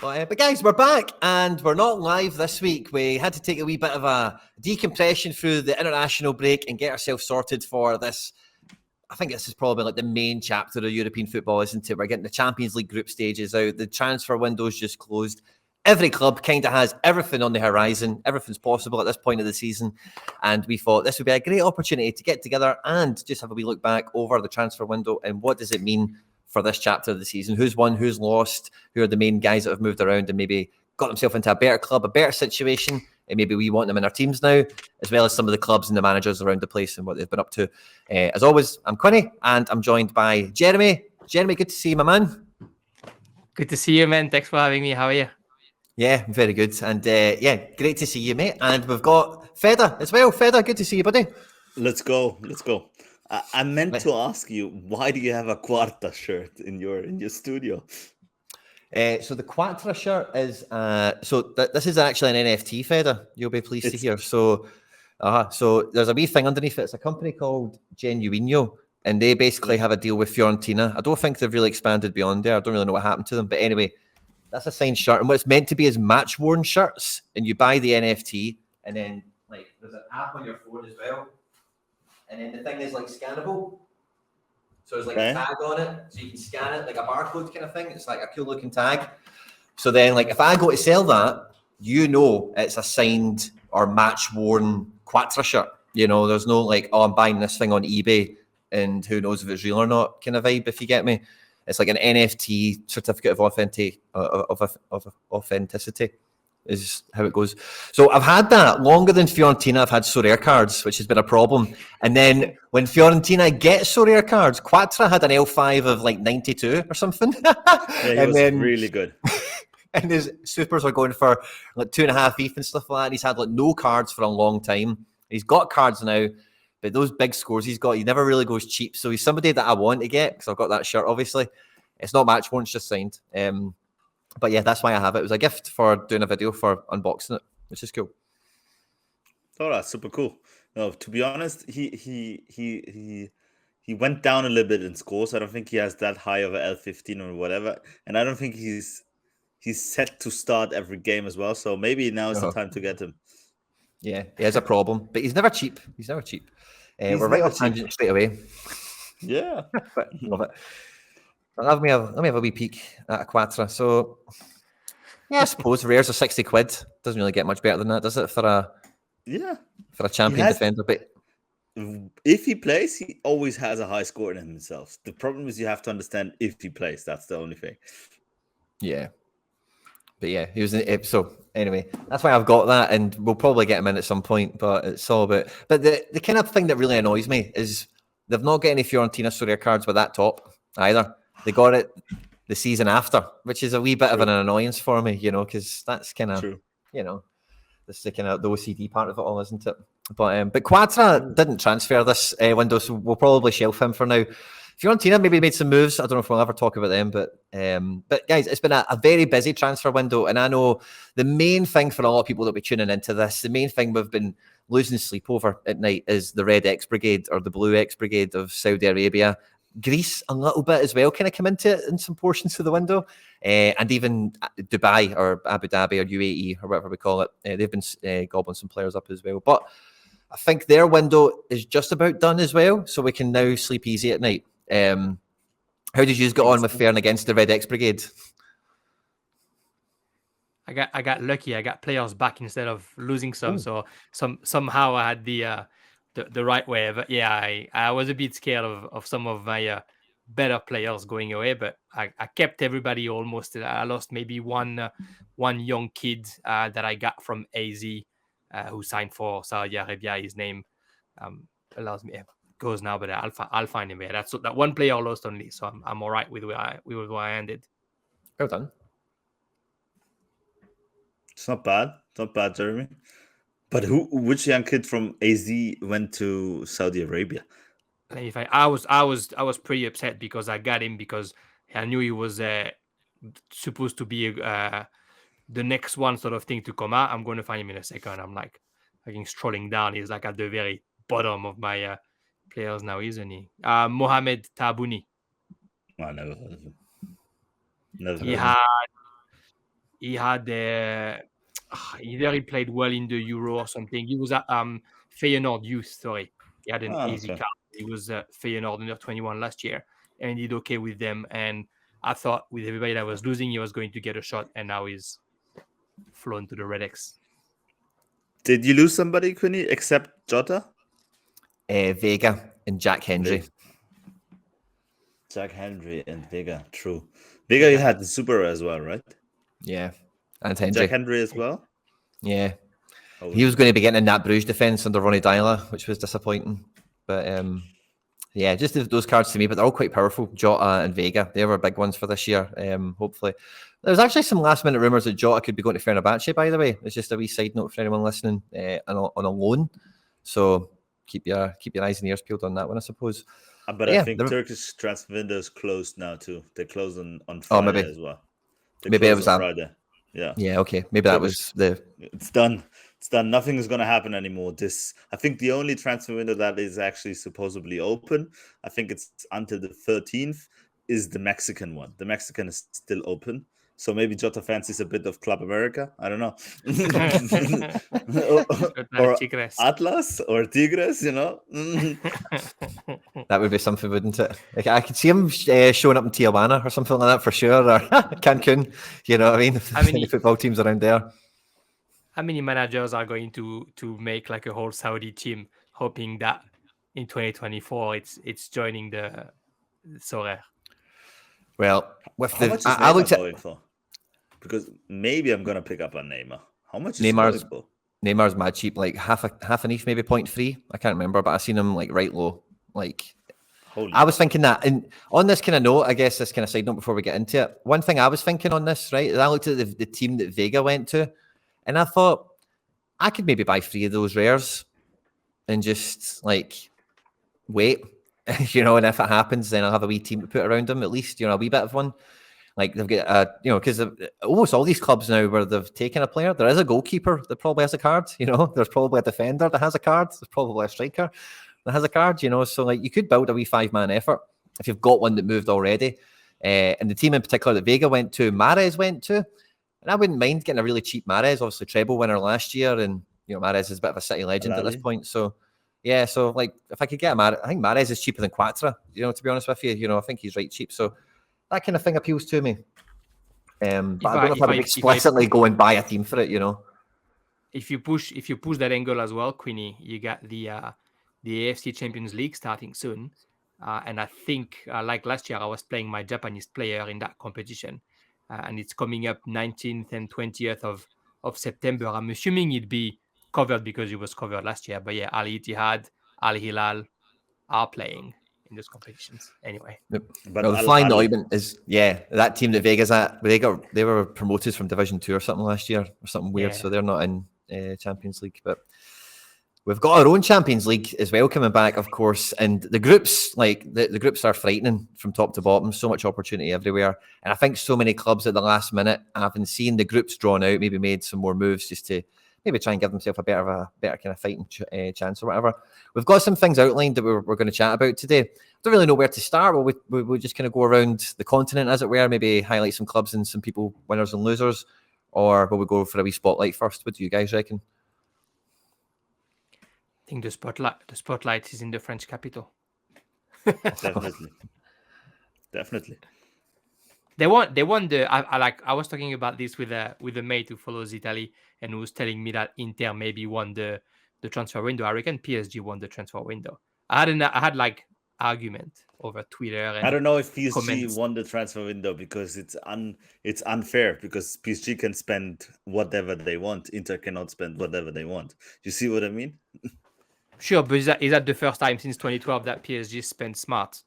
But guys, we're back and we're not live this week. We had to take a wee bit of a decompression through the international break and get ourselves sorted for this. I think this is probably like the main chapter of European football, isn't it? We're getting the Champions League group stages out. The transfer window's just closed. Every club kind of has everything on the horizon. Everything's possible at this point of the season. And we thought this would be a great opportunity to get together and just have a wee look back over the transfer window and what does it mean for this chapter of the season. Who's won, who's lost, who are the main guys that have moved around and maybe got themselves into a better club, a better situation, and maybe we want them in our teams now, as well as some of the clubs and the managers around the place and what they've been up to. As always, I'm Quinny, and I'm joined by Jeremy. Jeremy, good to see you, my man. Good to see you, man. Thanks for having me. How are you? Yeah, very good. And great to see you, mate. And we've got Fedo as well. Fedo, good to see you, buddy. Let's go. I meant to ask you, why do you have a Quarta shirt in your studio? So the Quattro shirt is this is actually an NFT, Fedo. You'll be pleased to hear. So there's a wee thing underneath it. It's a company called Genuino, and they basically have a deal with Fiorentina. I don't think they've really expanded beyond there. I don't really know what happened to them, but anyway, that's a signed shirt. And what it's meant to be is match worn shirts, and you buy the NFT, and then like there's an app on your phone as well, and then the thing is like scannable. So there's like a tag on it, so you can scan it like a barcode kind of thing. It's like a cool looking tag. So then, like if I go to sell that, you know it's a signed or match worn Quattro shirt. You know, there's no like, oh, I'm buying this thing on eBay and who knows if it's real or not kind of vibe. If you get me, it's like an NFT certificate of authenticity. Is how it goes. So I've had that longer than Fiorentina. I've had Sorare cards, which has been a problem. And then when Fiorentina gets Sorare cards, Quattro had an L5 of like 92 or something. Yeah, he was really good. And his supers are going for like 2.5 ETH and stuff like that. And he's had like no cards for a long time. He's got cards now, but those big scores he's got, he never really goes cheap. So he's somebody that I want to get because I've got that shirt, obviously. It's not match worn, it's just signed. But yeah, that's why I have it. It was a gift for doing a video for unboxing it, which is cool. Oh, that's super cool. No, to be honest, he went down a little bit in scores. I don't think he has that high of a L15 or whatever, and I don't think he's set to start every game as well. So maybe now is the time to get him. Yeah, he has a problem, but he's never cheap. We're right off tangent straight away. Yeah, love it. Let me have a wee peek at a Quattro. So, yeah, I suppose rares are 60 quid. Doesn't really get much better than that, does it? For a champion defender. But if he plays, he always has a high score in himself. The problem is you have to understand if he plays. That's the only thing. Yeah. But yeah, he was so anyway, that's why I've got that, and we'll probably get him in at some point, but it's all about. But the kind of thing that really annoys me is they've not got any Fiorentina Sorare cards with that top either. They got it the season after, which is a wee bit of an annoyance for me, you know, because that's kind of, you know, this is kind of the OCD part of it all, isn't it? But Quattro didn't transfer this window, so we'll probably shelf him for now. Fiorentina maybe made some moves. I don't know if we'll ever talk about them, but guys, it's been a very busy transfer window, and I know the main thing for a lot of people that be tuning into this, the main thing we've been losing sleep over at night is the Red X Brigade or the Blue X Brigade of Saudi Arabia. Greece a little bit as well kind of come into it in some portions of the window, and even Dubai or Abu Dhabi or UAE or whatever we call it, they've been gobbling some players up as well. But I think their window is just about done as well, so we can now sleep easy at night. How did you get on with faring against the Red X Brigade? I got lucky. I got players back instead of losing some. So somehow I had the right way. But yeah, I was a bit scared of some of my better players going away, but I kept everybody almost. I lost maybe one young kid that I got from AZ who signed for Saudi Arabia. His name allows me goes now, but I'll find him there. That's that one player I lost only, so I'm all right with where I ended. Well done. It's not bad, Jeremy. But which young kid from AZ went to Saudi Arabia? I was pretty upset because I got him because I knew he was supposed to be the next one sort of thing to come out. I'm going to find him in a second. I'm like, strolling down. He's like at the very bottom of my players now, isn't he? Mohamed Tabouni. I never heard of him. he had either he played well in the Euro or something. He was at Feyenoord Youth. Sorry, he had an easy card. He was at Feyenoord under 21 last year, and he did okay with them. And I thought with everybody that was losing, he was going to get a shot, and now he's flown to the Red X. Did you lose somebody, Quinny, except Jota? Vega and Jack Hendry. Jack Hendry and Vega, true. Vega, you had the Super as well, right? Yeah, and Hendry. Jack Hendry as well? Yeah. He was going to be getting in that Bruges defence under Ronnie Dyla, which was disappointing. But yeah, just those cards to me, but they're all quite powerful. Jota and Vega, they were big ones for this year, hopefully. There's actually some last-minute rumours that Jota could be going to Fenerbahce, by the way. It's just a wee side note for anyone listening, on a loan. So keep your eyes and ears peeled on that one, I suppose. But I think Turkish transfer window is closed now, too. They close on Friday as well. Maybe it was on Friday. Yeah. Yeah, okay. Maybe that was the... It's done. It's done. Nothing is going to happen anymore. I think the only transfer window that is actually supposedly open, I think it's until the 13th, is the Mexican one. The Mexican is still open. So maybe Jota fancies a bit of Club America. I don't know. or Atlas or Tigres, you know. That would be something, wouldn't it? Like, I could see him showing up in Tijuana or something like that for sure, or Cancun. You know what I mean? How many football teams around there? How many managers are going to make like a whole Saudi team, hoping that in 2024 it's joining the Sorare? Well, with how much is Neymar going for? Because maybe I'm gonna pick up on Neymar. How much is Neymar's going for? Neymar's mad cheap, like half an ETH, maybe 0.3. I can't remember, but I seen him like right low. Like, I was thinking that, and on this kind of note, I guess this kind of side note before we get into it, one thing I was thinking on this, right, is I looked at the team that Vega went to, and I thought I could maybe buy 3 of those rares and just like wait, you know, and if it happens, then I'll have a wee team to put around them, at least, you know, a wee bit of one. Like they've got, you know, because almost all these clubs now where they've taken a player, there is a goalkeeper that probably has a card, you know, there's probably a defender that has a card, there's probably a striker that has a card, you know, so like you could build a wee 5-man effort if you've got one that moved already. And the team in particular that Vega went to, Mahrez went to, and I wouldn't mind getting a really cheap Mahrez, obviously treble winner last year, and you know Mahrez is a bit of a City legend at this point, so yeah, so like if I could get a Mahrez, I think Mahrez is cheaper than Quattro, you know, to be honest with you know, I think he's right cheap, so that kind of thing appeals to me. But I don't know if I would explicitly go and buy a team for it, you know. If you push that angle as well, Quinny, you got the AFC Champions League starting soon, and I think like last year I was playing my Japanese player in that competition, and it's coming up 19th and 20th of September. I'm assuming it'd be covered because it was covered last year, but yeah, Al Ittihad, Al Hilal are playing in those competitions anyway. But well, the flying ointment is that team that Vega's at. They were promoted from Division 2 or something last year or something weird, so they're not in Champions League. But we've got our own Champions League as well coming back, of course. And the groups, like the groups, are frightening from top to bottom. So much opportunity everywhere, and I think so many clubs at the last minute, having seen the groups drawn out, maybe made some more moves just to maybe try and give themselves a better kind of fighting chance or whatever. We've got some things outlined that we're going to chat about today. Don't really know where to start. We'll just kind of go around the continent, as it were, maybe highlight some clubs and some people, winners and losers, or will we go for a wee spotlight first? What do you guys reckon? I think the spotlight is in the French capital. Definitely. They won the. I was talking about this with a mate who follows Italy and who was telling me that Inter maybe won the transfer window. I reckon PSG won the transfer window. I had like argument over Twitter. And I don't know if PSG comments. won the transfer window because it's unfair because PSG can spend whatever they want. Inter cannot spend whatever they want. You see what I mean? Sure, but is that the first time since 2012 that PSG spent smart?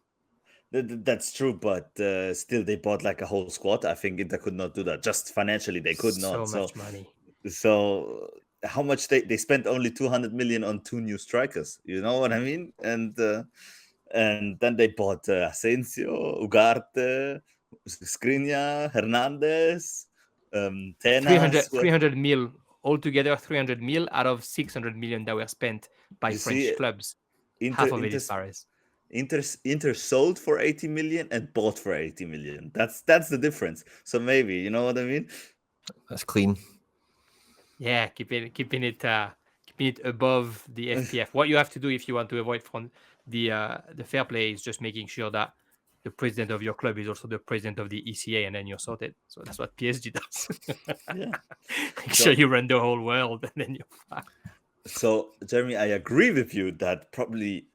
That's true, but still they bought like a whole squad. I think Inter could not do that. Just financially, they could not. So much money. So how much they spent only 200 million on 2 new strikers. You know what I mean? And then they bought Asensio, Ugarte, Skriniar, Hernandez, Tenas. 300 mil altogether. 300 mil out of 600 million that were spent by French clubs. Half of it is Paris. Inter sold for 80 million and bought for 80 million. That's the difference. So maybe, you know what I mean? That's clean. Yeah, keeping it above the FPF. What you have to do if you want to avoid from the fair play is just making sure that the president of your club is also the president of the ECA, and then you're sorted. So that's what PSG does. Yeah. Make sure you run the whole world, and then you're fine. So, Jeremy, I agree with you that probably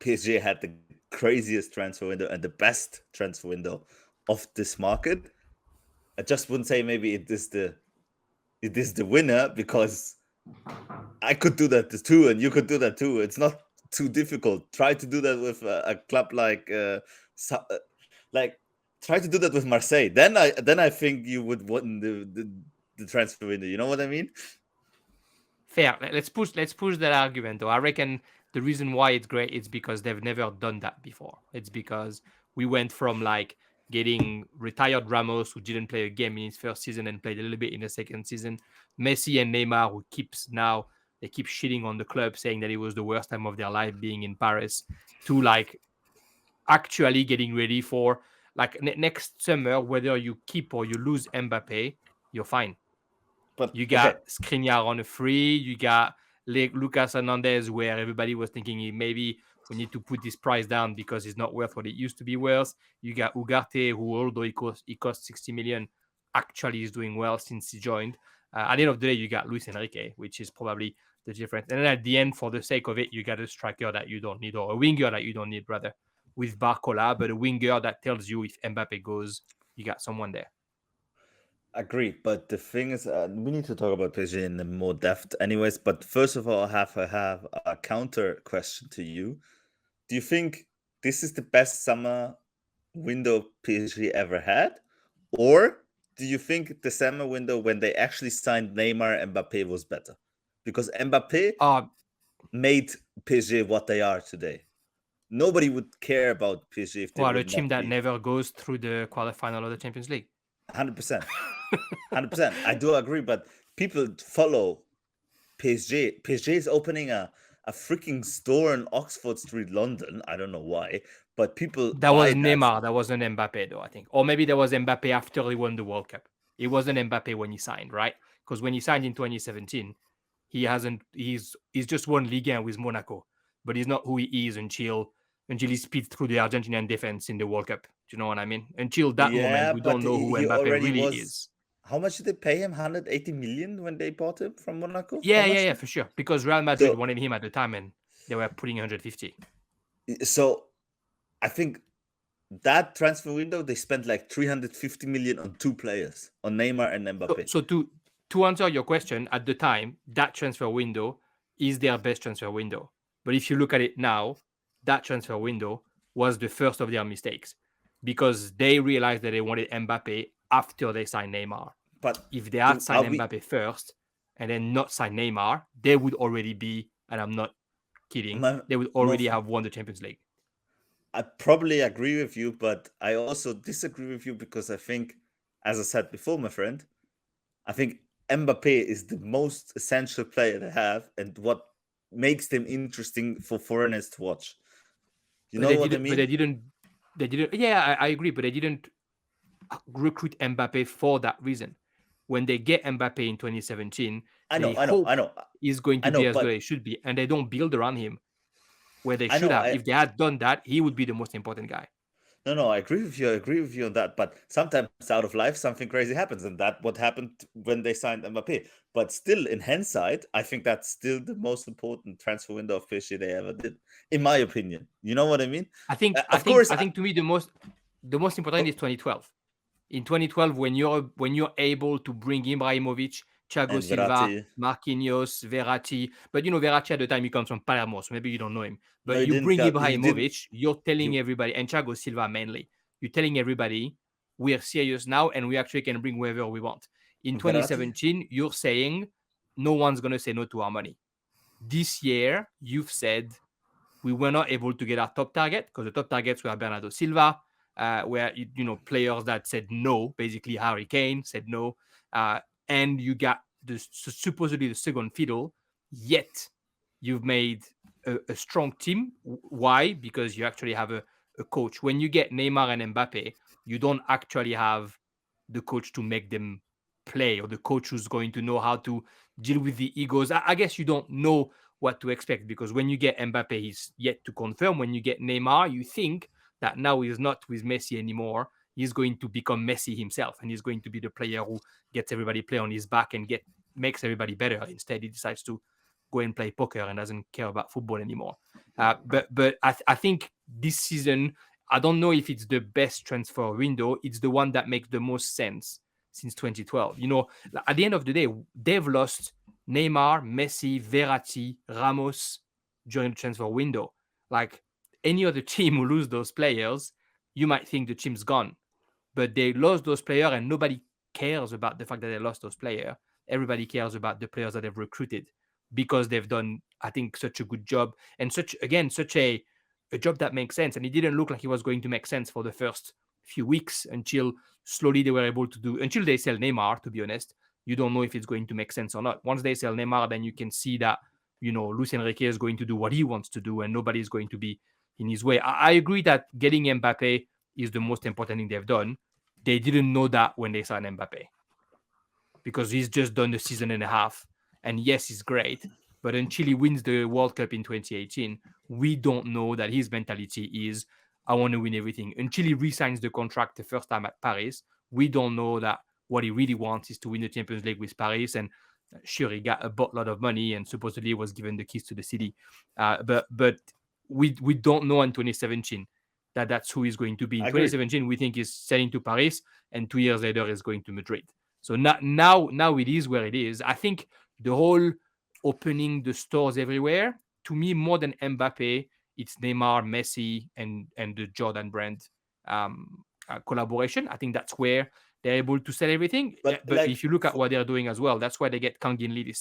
PSG had the craziest transfer window and the best transfer window of this market. I just wouldn't say maybe it is the winner, because I could do that too, and you could do that too. It's not too difficult. Try to do that with a club like try to do that with Marseille. Then I think you would win the transfer window. You know what I mean? Fair. Let's push that argument, though. I reckon the reason why it's great is because they've never done that before. It's because we went from like getting retired Ramos, who didn't play a game in his first season and played a little bit in the second season, Messi and Neymar, who they keep shitting on the club, saying that it was the worst time of their life being in Paris, to like actually getting ready for like next summer, whether you keep or you lose Mbappe, you're fine. But you got Skriniar on a free. You got Lucas Hernandez, where everybody was thinking maybe we need to put this price down because it's not worth what it used to be worth. You got Ugarte, who although he cost 60 million, actually is doing well since he joined. At the end of the day, you got Luis Enrique, which is probably the difference. And then at the end, for the sake of it, you got a striker that you don't need, or a winger that you don't need, rather, with Barcola, but a winger that tells you if Mbappe goes, you got someone there. Agreed, but the thing is, we need to talk about PSG in more depth, anyways. But first of all, I have a counter question to you. Do you think this is the best summer window PSG ever had, or do you think the summer window when they actually signed Neymar and Mbappe was better? Because Mbappe made PSG what they are today. Nobody would care about PSG if they a would team not that be. never goes through the quarterfinal of the Champions League. 100%. 100%. I do agree, but people follow PSG. PSG is opening a freaking store in Oxford Street, London. I don't know why, but people. That was Neymar. That wasn't Mbappe, though, I think. Or maybe there was Mbappe after he won the World Cup. It wasn't Mbappe when he signed, right? Because when he signed in 2017, he's just won Ligue 1 with Monaco, but he's not who he is until he speeds through the Argentinian defense in the World Cup. Do you know what I mean? Until that moment, we don't know who Mbappe really is. How much did they pay him? 180 million when they bought him from Monaco? Yeah, for sure. Because Real Madrid wanted him at the time, and they were putting 150. So I think that transfer window, they spent like 350 million on two players, on Neymar and Mbappe. So to answer your question, at the time, that transfer window is their best transfer window. But if you look at it now, that transfer window was the first of their mistakes, because they realized that they wanted Mbappe after they signed Neymar. But if they had signed Mbappe first and then not signed Neymar, they would already be, and I'm not kidding, they would already have won the Champions League. I probably agree with you, but I also disagree with you, because I think, as I said before, my friend, I think Mbappe is the most essential player they have, and what makes them interesting for foreigners to watch. You know what I mean? But they didn't. Yeah, I agree, but they didn't recruit Mbappe for that reason. When they get Mbappe in 2017, I know he's going to be as good as he should be, and they don't build around him where they should have. If they had done that, he would be the most important guy. No, I agree with you on that. But sometimes out of life, something crazy happens, and that's what happened when they signed Mbappe. But still, in hindsight, I think that's still the most important transfer window of PSG they ever did, in my opinion. You know what I mean? I think to me the most important is 2012. In 2012, when you're able to bring Ibrahimovic, Thiago Silva, Marquinhos, Verratti, but Verratti at the time he comes from Palermo, so maybe you don't know him. But you bring Ibrahimovic, you're telling everybody, and Thiago Silva mainly, you're telling everybody we are serious now and we actually can bring whoever we want. In 2017, you're saying no one's gonna say no to our money. This year, you've said we were not able to get our top target because the top targets were Bernardo Silva. Where players that said no, basically Harry Kane said no, and you got supposedly the second fiddle. Yet you've made a strong team. Why? Because you actually have a coach. When you get Neymar and Mbappe, you don't actually have the coach to make them play, or the coach who's going to know how to deal with the egos. I guess you don't know what to expect, because when you get Mbappe, he's yet to confirm. When you get Neymar, you think that now he's not with Messi anymore. He's going to become Messi himself, and he's going to be the player who gets everybody play on his back and makes everybody better. Instead, he decides to go and play poker and doesn't care about football anymore. But I think this season, I don't know if it's the best transfer window. It's the one that makes the most sense since 2012. At the end of the day, they've lost Neymar, Messi, Verratti, Ramos during the transfer window. Like any other team who lose those players, you might think the team's gone. But they lost those players, and nobody cares about the fact that they lost those players. Everybody cares about the players that they've recruited, because they've done, I think, such a good job, and such a job that makes sense. And it didn't look like it was going to make sense for the first few weeks, until slowly they were able to do, until they sell Neymar, to be honest. You don't know if it's going to make sense or not. Once they sell Neymar, then you can see that, Luis Enrique is going to do what he wants to do, and nobody is going to be in his way. I agree that getting Mbappe is the most important thing they've done. They didn't know that when they signed Mbappe, because he's just done a season and a half. And yes, he's great, but until he wins the World Cup in 2018, we don't know that his mentality is, I want to win everything. Until he re-signs the contract the first time at Paris, we don't know that what he really wants is to win the Champions League with Paris. And sure, he got a lot of money and supposedly was given the keys to the city. But we don't know in 2017 that that's who he's going to be. In 2017, we think he's selling to Paris, and 2 years later he's going to Madrid. So now it is where it is. I think the whole opening the stores everywhere, to me, more than Mbappe, it's Neymar, Messi, and the Jordan brand collaboration. I think that's where they're able to sell everything. But if you look at what they're doing as well, that's why they get Kang In Lee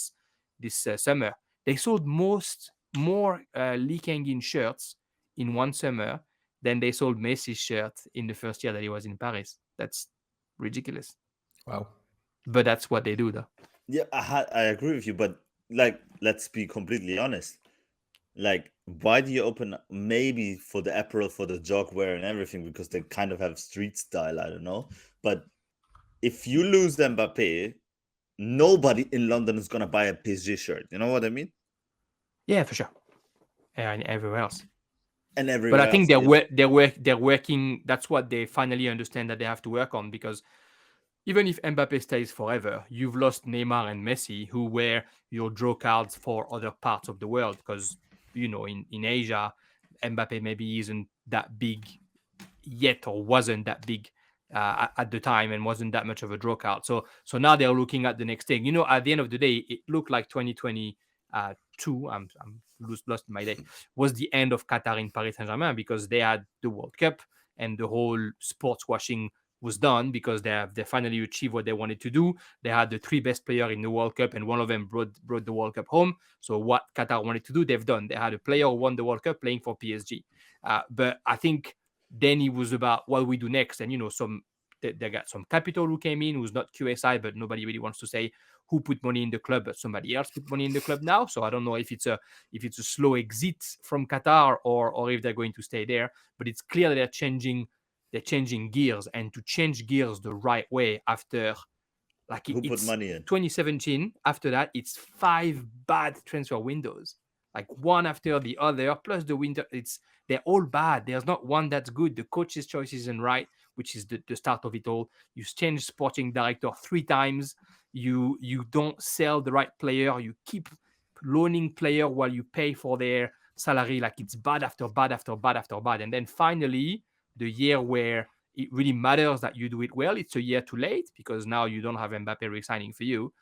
this summer. They sold more Lee Kang In shirts in one summer than they sold Messi's shirt in the first year that he was in Paris. That's ridiculous. Wow. But that's what they do, though. Yeah, I agree with you, but let's be completely honest. Why do you open maybe for the apparel, for the jogwear and everything, because they kind of have street style, I don't know. But if you lose Mbappe, nobody in London is gonna buy a PSG shirt. You know what I mean? Yeah, for sure. And everywhere else. And everywhere but I think else, they're working. That's what they finally understand that they have to work on, because even if Mbappe stays forever, you've lost Neymar and Messi, who were your draw cards for other parts of the world. Because, in Asia, Mbappe maybe isn't that big yet, or wasn't that big at the time, and wasn't that much of a draw card. So now they're looking at the next thing. At the end of the day, it looked like 2022. I'm lost in my day. Was the end of Qatar in Paris Saint-Germain, because they had the World Cup and the whole sports washing was done, because they finally achieved what they wanted to do. They had the 3 best players in the World Cup, and one of them brought the World Cup home. So what Qatar wanted to do, they've done. They had a player who won the World Cup playing for PSG. But I think then it was about what we do next. And, they got some capital who came in, who's not QSI, but nobody really wants to say who put money in the club, but somebody else put money in the club now. So I don't know if it's a slow exit from Qatar, or if they're going to stay there. But it's clear that they're changing gears, and to change gears the right way after, who put money in 2017. After that, it's 5 bad transfer windows, like one after the other, plus the winter. They're all bad. There's not one that's good. The coach's choice isn't right, which is the start of it all. You change sporting director 3 times. You don't sell the right player. You keep loaning player while you pay for their salary. Like, it's bad after bad after bad after bad. And then finally, the year where it really matters that you do it well, it's a year too late, because now you don't have Mbappe resigning for you.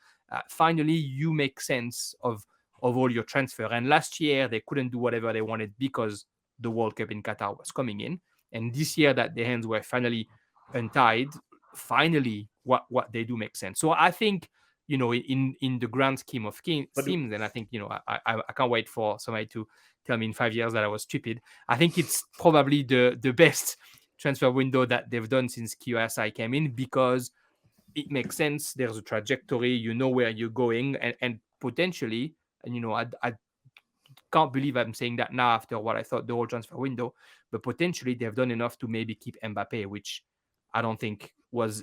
Finally, you make sense of all your transfer. And last year, they couldn't do whatever they wanted because the World Cup in Qatar was coming in. And this year that their hands were finally untied, finally what they do make sense. So I think, in the grand scheme of things, and I think, I can't wait for somebody to tell me in 5 years that I was stupid. I think it's probably the best transfer window that they've done since QSI came in, because it makes sense. There's a trajectory, where you're going, and potentially, and I can't believe I'm saying that now after what I thought the whole transfer window, but potentially they've done enough to maybe keep Mbappe, which I don't think was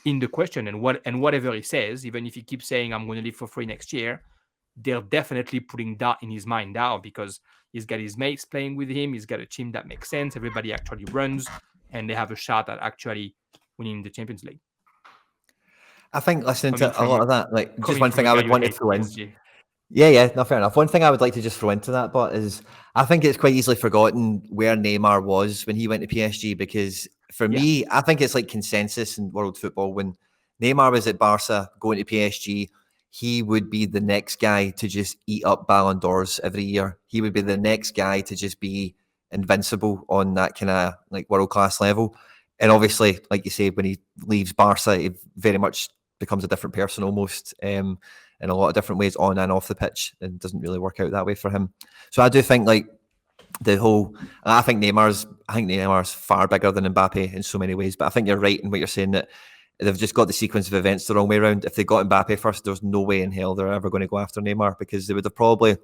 in the question. And whatever he says, even if he keeps saying I'm going to leave for free next year, they're definitely putting that in his mind now, because he's got his mates playing with him. He's got a team that makes sense. Everybody actually runs, and they have a shot at actually winning the Champions League. I think listening to a lot of that, like just one thing I would want to throw in. PSG. Yeah, no, fair enough. One thing I would like to just throw into that, but is I think it's quite easily forgotten where Neymar was when he went to PSG, because for me, I think it's like consensus in world football. When Neymar was at Barca going to PSG, he would be the next guy to just eat up Ballon d'Ors every year. He would be the next guy to just be invincible on that kind of like world-class level. And obviously, like you say, when he leaves Barca, he very much becomes a different person almost. In a lot of different ways on and off the pitch, and doesn't really work out that way for him. So I do think like I think Neymar's far bigger than Mbappe in so many ways, but I think you're right in what you're saying, that they've just got the sequence of events the wrong way around. If they got Mbappe first, there's no way in hell they're ever going to go after Neymar, because they would have probably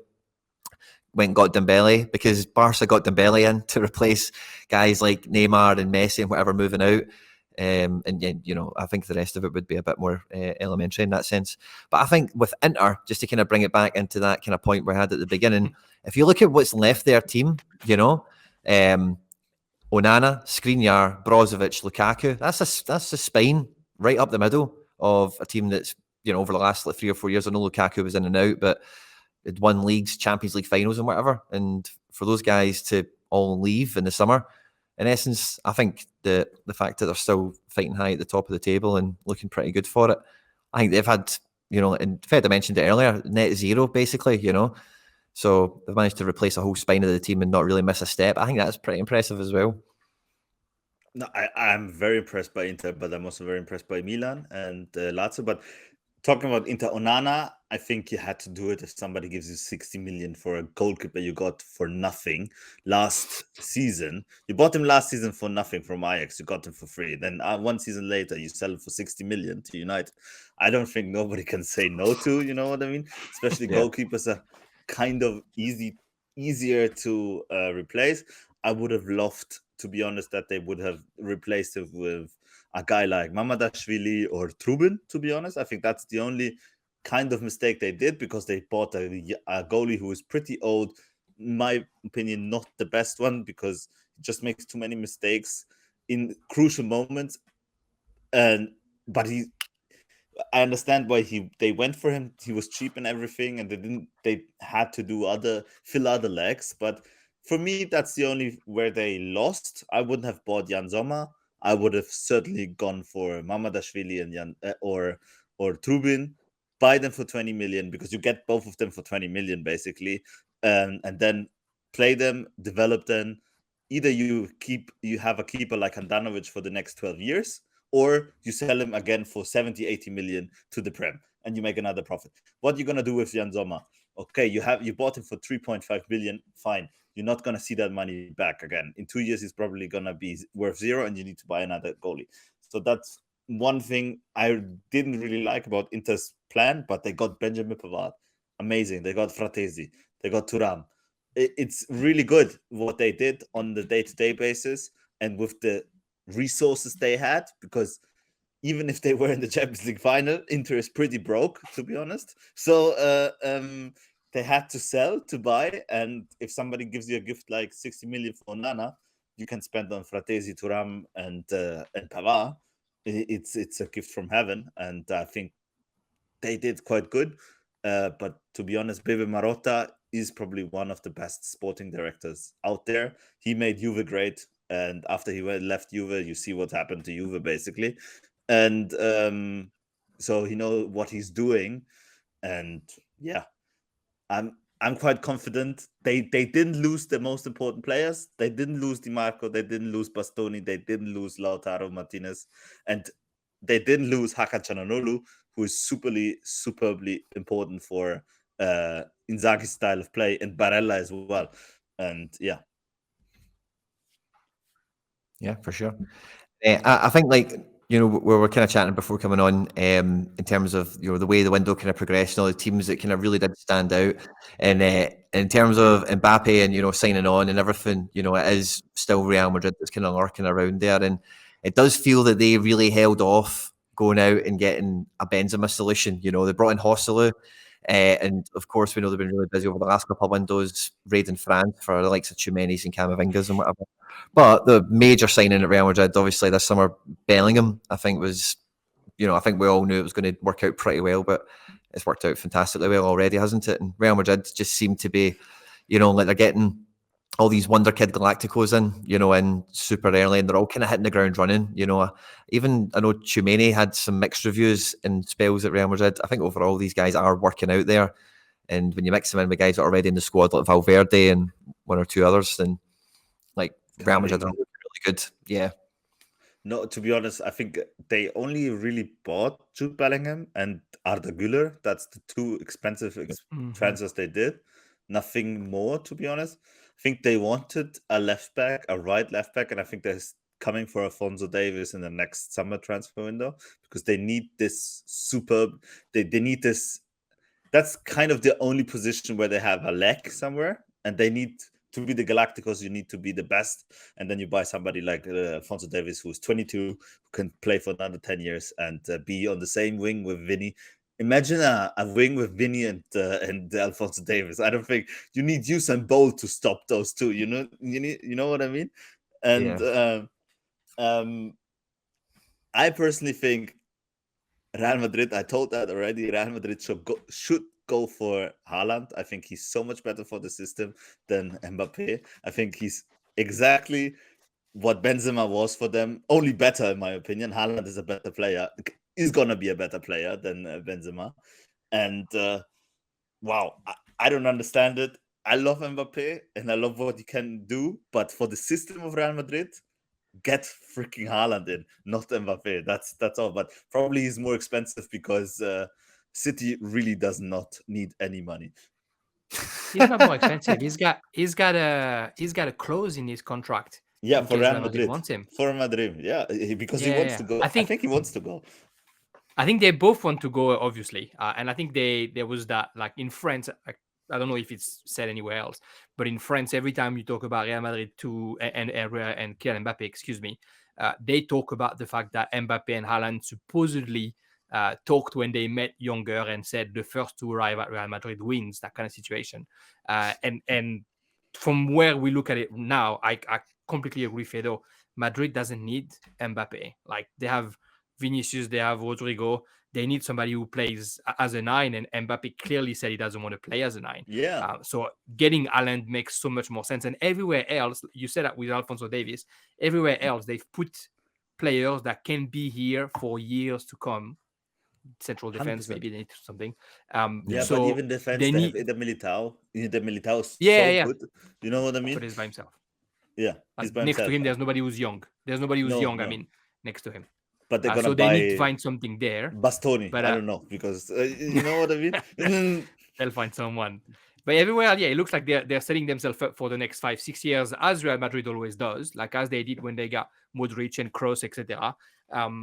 went and got Dembele, because Barca got Dembele in to replace guys like Neymar and Messi and whatever moving out. And you know, I think the rest of it would be a bit more elementary in that sense. But I think with Inter, just to kind of bring it back into that kind of point we had at the beginning, if you look at what's left their team, you know, Onana, Skriniar, Brozovic, Lukaku, that's a spine right up the middle of a team that's, you know, over the last like 3 or 4 years, I know Lukaku was in and out, but it won leagues, Champions League finals and whatever. And for those guys to all leave in the summer, in essence, I think the fact that they're still fighting high at the top of the table and looking pretty good for it, I think they've had, you know, and Fedo mentioned it earlier, net zero basically, you know. So they've managed to replace a whole spine of the team and not really miss a step. I think that's pretty impressive as well. No, I'm very impressed by Inter, but I'm also very impressed by Milan and Lazio. But talking about Inter, Onana, I think you had to do it if somebody gives you 60 million for a goalkeeper you got for nothing last season. You bought him last season for nothing from Ajax. You got him for free. Then 1 season later, you sell him for 60 million to United. I don't think nobody can say no to, you know what I mean? Especially goalkeepers are kind of easier to replace. I would have loved, to be honest, that they would have replaced it with a guy like Mamadashvili or Trubin, to be honest. I think that's the only kind of mistake they did, because they bought a goalie who is pretty old. In my opinion, not the best one, because he just makes too many mistakes in crucial moments. But I understand why they went for him. He was cheap and everything, and they had to fill other legs. But for me, that's the only where they lost. I wouldn't have bought Jan Sommer. I would have certainly gone for Mamadashvili and or Trubin. Buy them for 20 million, because you get both of them for 20 million basically, and then play them, develop them. Either you have a keeper like Handanovic for the next 12 years, or you sell him again for 70, 80 million to the Prem, and you make another profit. What are you going to do with Jan Sommer? Okay, you bought him for 3.5 billion, fine. You're not going to see that money back again. In 2 years, he's probably going to be worth zero, and you need to buy another goalie. So that's one thing I didn't really like about Inter's plan, but they got Benjamin Pavard. Amazing. They got Fratesi. They got Thuram. It's really good what they did on the day-to-day basis and with the resources they had, because even if they were in the Champions League final, Inter is pretty broke, to be honest. So they had to sell to buy, and if somebody gives you a gift like 60 million for Onana, you can spend on Fratesi, Thuram, and Pavard. It's a gift from heaven, and I think they did quite good. But to be honest, Bebe Marotta is probably one of the best sporting directors out there. He made Juve great, and after he left Juve, you see what happened to Juve basically. And so he knows what he's doing, and yeah, I'm quite confident. They didn't lose the most important players. They didn't lose Di Marco. They didn't lose Bastoni. They didn't lose Lautaro Martinez, and they didn't lose Hakan Çalhanoğlu, who is superbly important for Inzaghi's style of play, and Barella as well. And yeah, for sure. I think, like, you know, we were kind of chatting before coming on, in terms of, you know, the way the window kind of progressed and all the teams that kind of really did stand out. And in terms of Mbappe and, you know, signing on and everything, you know, it is still Real Madrid that's kind of lurking around there. And it does feel that they really held off going out and getting a Benzema solution. You know, they brought in Hosselu, and of course we know they've been really busy over the last couple of windows raiding France for the likes of Tchouaménis and Camavingas and whatever. But the major signing at Real Madrid, obviously this summer, Bellingham, I think was, I think we all knew it was going to work out pretty well, but it's worked out fantastically well already, hasn't it? And Real Madrid just seem to be, like they're getting all these wonder kid Galacticos in super early, and they're all kind of hitting the ground running. Even I know Tchouaméni had some mixed reviews in spells at Real Madrid. I think overall these guys are working out there, and when you mix them in with guys that are already in the squad like Valverde and one or two others, then like Real Madrid are really good. Yeah. No, to be honest, I think they only really bought Jude Bellingham and Arda Güler. That's the two expensive transfers they did. Nothing more, to be honest. I think they wanted a right left back, and I think they're coming for Alphonso Davies in the next summer transfer window because they need this superb. They need this. That's kind of the only position where they have a lack somewhere, and they need to be the Galacticos. You need to be the best, and then you buy somebody like Alphonso Davies, who's 22, who can play for another 10 years and be on the same wing with Vinny. Imagine a wing with Vinny and Alphonso Davies. I don't think you need Usain Bolt to stop those two. You know what I mean? And I personally think Real Madrid, I told that already, Real Madrid should go for Haaland. I think he's so much better for the system than Mbappe. I think he's exactly what Benzema was for them, only better in my opinion. Haaland is a better player. He's going to be a better player than Benzema. And wow, I don't understand it. I love Mbappe and I love what he can do, but for the system of Real Madrid, get freaking Haaland in, not Mbappe. That's all. But probably he's more expensive because City really does not need any money. He's not more expensive. He's got a clause in his contract. Yeah, for Real Madrid. Wants him. For Madrid, yeah, because he wants to go. I think he wants to go. I think they both want to go, obviously, and I think there was that, like in France. I don't know if it's said anywhere else, but in France, every time you talk about Real Madrid and Kylian Mbappe, they talk about the fact that Mbappe and Haaland supposedly talked when they met younger and said the first to arrive at Real Madrid wins, that kind of situation. And from where we look at it now, I completely agree, Fedo. Madrid doesn't need Mbappe. Like they have Vinicius, they have Rodrigo. They need somebody who plays as a 9, and Mbappe clearly said he doesn't want to play as a 9. Yeah. So getting Haaland makes so much more sense. And everywhere else, you said that with Alphonso Davies, everywhere else they've put players that can be here for years to come. Central defense, 100%. Maybe they need something. So but even defense, they have the Militao. The Militao is so good. You know what I mean? But he's by himself. Yeah, he's by himself. To him, there's nobody who's young. There's nobody who's young. No. I mean, next to him. But they're gonna so they need to find something there. Bastoni, but I don't know because you know what I mean. They'll find someone. But everywhere, yeah, it looks like they're setting themselves up for the next 5-6 years, as Real Madrid always does, like as they did when they got Modric and Kroos, etc.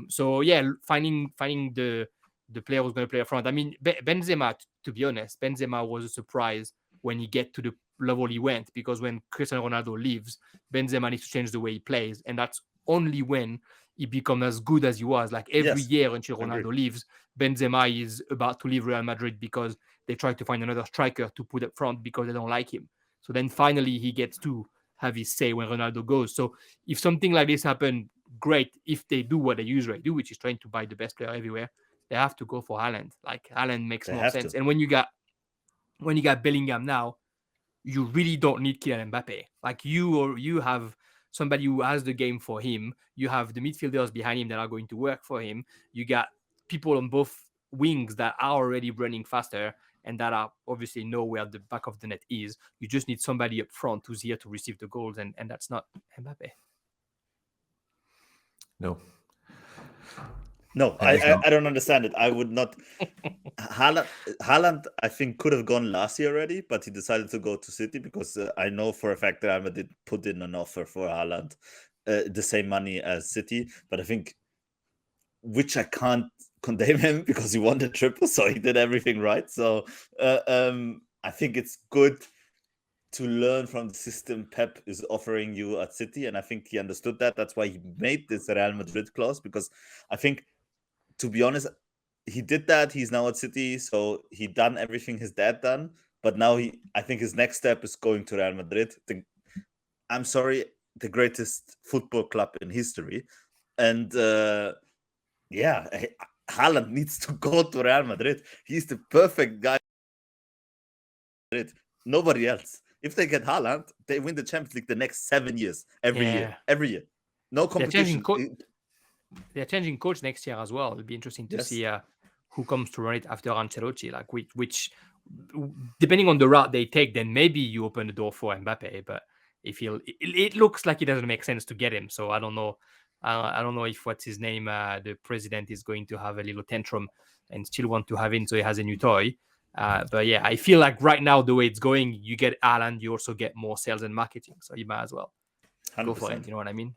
So yeah, finding the player who's going to play up front. I mean, Benzema, to be honest, Benzema was a surprise when he get to the level he went, because when Cristiano Ronaldo leaves, Benzema needs to change the way he plays, and that's only when he becomes as good as he was. Like every year until Ronaldo leaves, Benzema is about to leave Real Madrid because they try to find another striker to put up front because they don't like him. So then finally he gets to have his say when Ronaldo goes. So if something like this happens, great. If they do what they usually do, which is trying to buy the best player everywhere, they have to go for Haaland. Like Haaland makes more sense. And when you got Bellingham now, you really don't need Kylian Mbappe. Like you have somebody who has the game for him. You have the midfielders behind him that are going to work for him. You got people on both wings that are already running faster and that are obviously know where the back of the net is. You just need somebody up front who's here to receive the goals, and that's not Mbappe. No, I don't understand it. I would not. Haaland, I think, could have gone last year already, but he decided to go to City because I know for a fact that Real Madrid put in an offer for Haaland, the same money as City. But I think, which I can't condemn him because he won the triple, so he did everything right. So I think it's good to learn from the system Pep is offering you at City, and I think he understood that. That's why he made this Real Madrid clause, because I think to be honest, he did that. He's now at City, so he done everything his dad done. But now I think his next step is going to Real Madrid. I'm sorry, the greatest football club in history. And Haaland needs to go to Real Madrid. He's the perfect guy. Nobody else. If they get Haaland, they win the Champions League the next 7 years, every year. No competition. They're changing coach next year as well. It'll be interesting to see who comes to run it after Ancelotti. Like which, depending on the route they take, then maybe you open the door for Mbappe. But if it looks like it doesn't make sense to get him. So I don't know. I don't know if what's his name, the president, is going to have a little tantrum and still want to have him so he has a new toy. But yeah, I feel like right now the way it's going, you get Haaland, you also get more sales and marketing. So you might as well 100%. go for it. You know what I mean?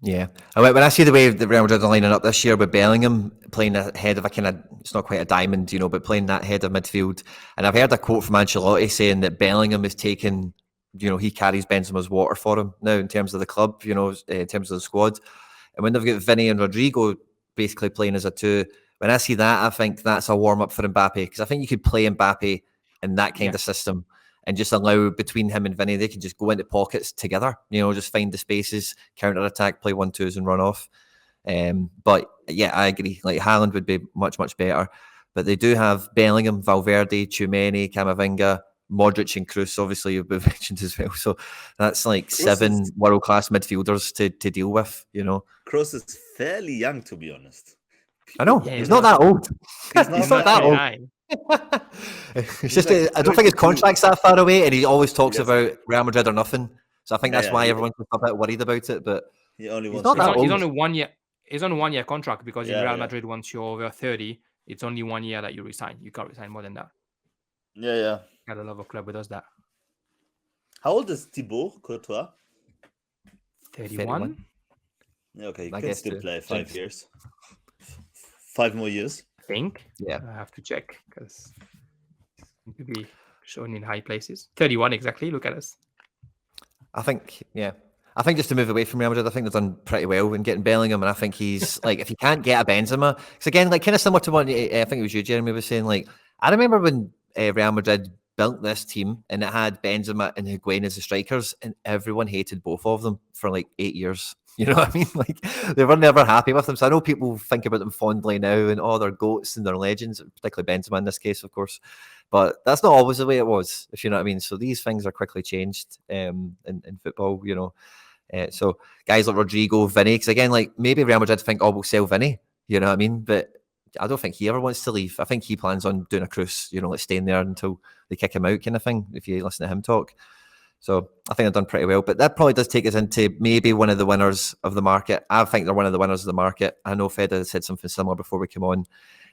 Yeah. When I see the way the Real Madrid are lining up this year with Bellingham playing ahead of a kind of, it's not quite a diamond, but playing that head of midfield. And I've heard a quote from Ancelotti saying that Bellingham is taking, he carries Benzema's water for him now in terms of the club, in terms of the squad. And when they've got Vinny and Rodrigo basically playing as a two, when I see that, I think that's a warm-up for Mbappe, because I think you could play Mbappe in that kind of system and just allow between him and Vinny, they can just go into pockets together, just find the spaces, counter-attack, play 1-2s and run off. But yeah, I agree. Like Haaland would be much, much better. But they do have Bellingham, Valverde, Tchouameni, Camavinga, Modric and Kroos, obviously you've mentioned as well. So that's like seven world-class midfielders to deal with, Kroos is fairly young, to be honest. I know. He's not that old. He's not that old. It's just, I don't think his contract's that far away, and he always talks about Real Madrid or nothing. So I think that's why everyone's a bit worried about it. But he's on a 1 year. He's on a 1 year contract because in Real Madrid, once you're over 30, it's only 1 year that you resign. You can't resign more than that. Yeah. Got a lot of club with us that. How old is Thibaut Courtois? 31. Yeah, okay, he can still play 5 years. 5 more years. I think. Yeah. I have to check because it could be shown in high places. 31 exactly. Look at us. I think just to move away from Real Madrid, I think they've done pretty well in getting Bellingham, and I think he's like, if you can't get a Benzema, because again, like kind of similar to what I think it was you, Jeremy, was saying. Like, I remember when Real Madrid built this team and it had Benzema and Higuain as the strikers, and everyone hated both of them for like 8 years. You know what I mean? Like, they were never happy with them. So I know people think about them fondly now and they're goats and they're legends, particularly Benzema in this case, of course. But that's not always the way it was, if you know what I mean. So these things are quickly changed in football, So guys like Rodrigo, Vinny, because again, like maybe Real Madrid think, we'll sell Vinny, you know what I mean? But I don't think he ever wants to leave. I think he plans on doing a cruise, like staying there until they kick him out kind of thing, if you listen to him talk. So I think they've done pretty well. But that probably does take us into maybe one of the winners of the market. I think they're one of the winners of the market. I know Fedo said something similar before we came on.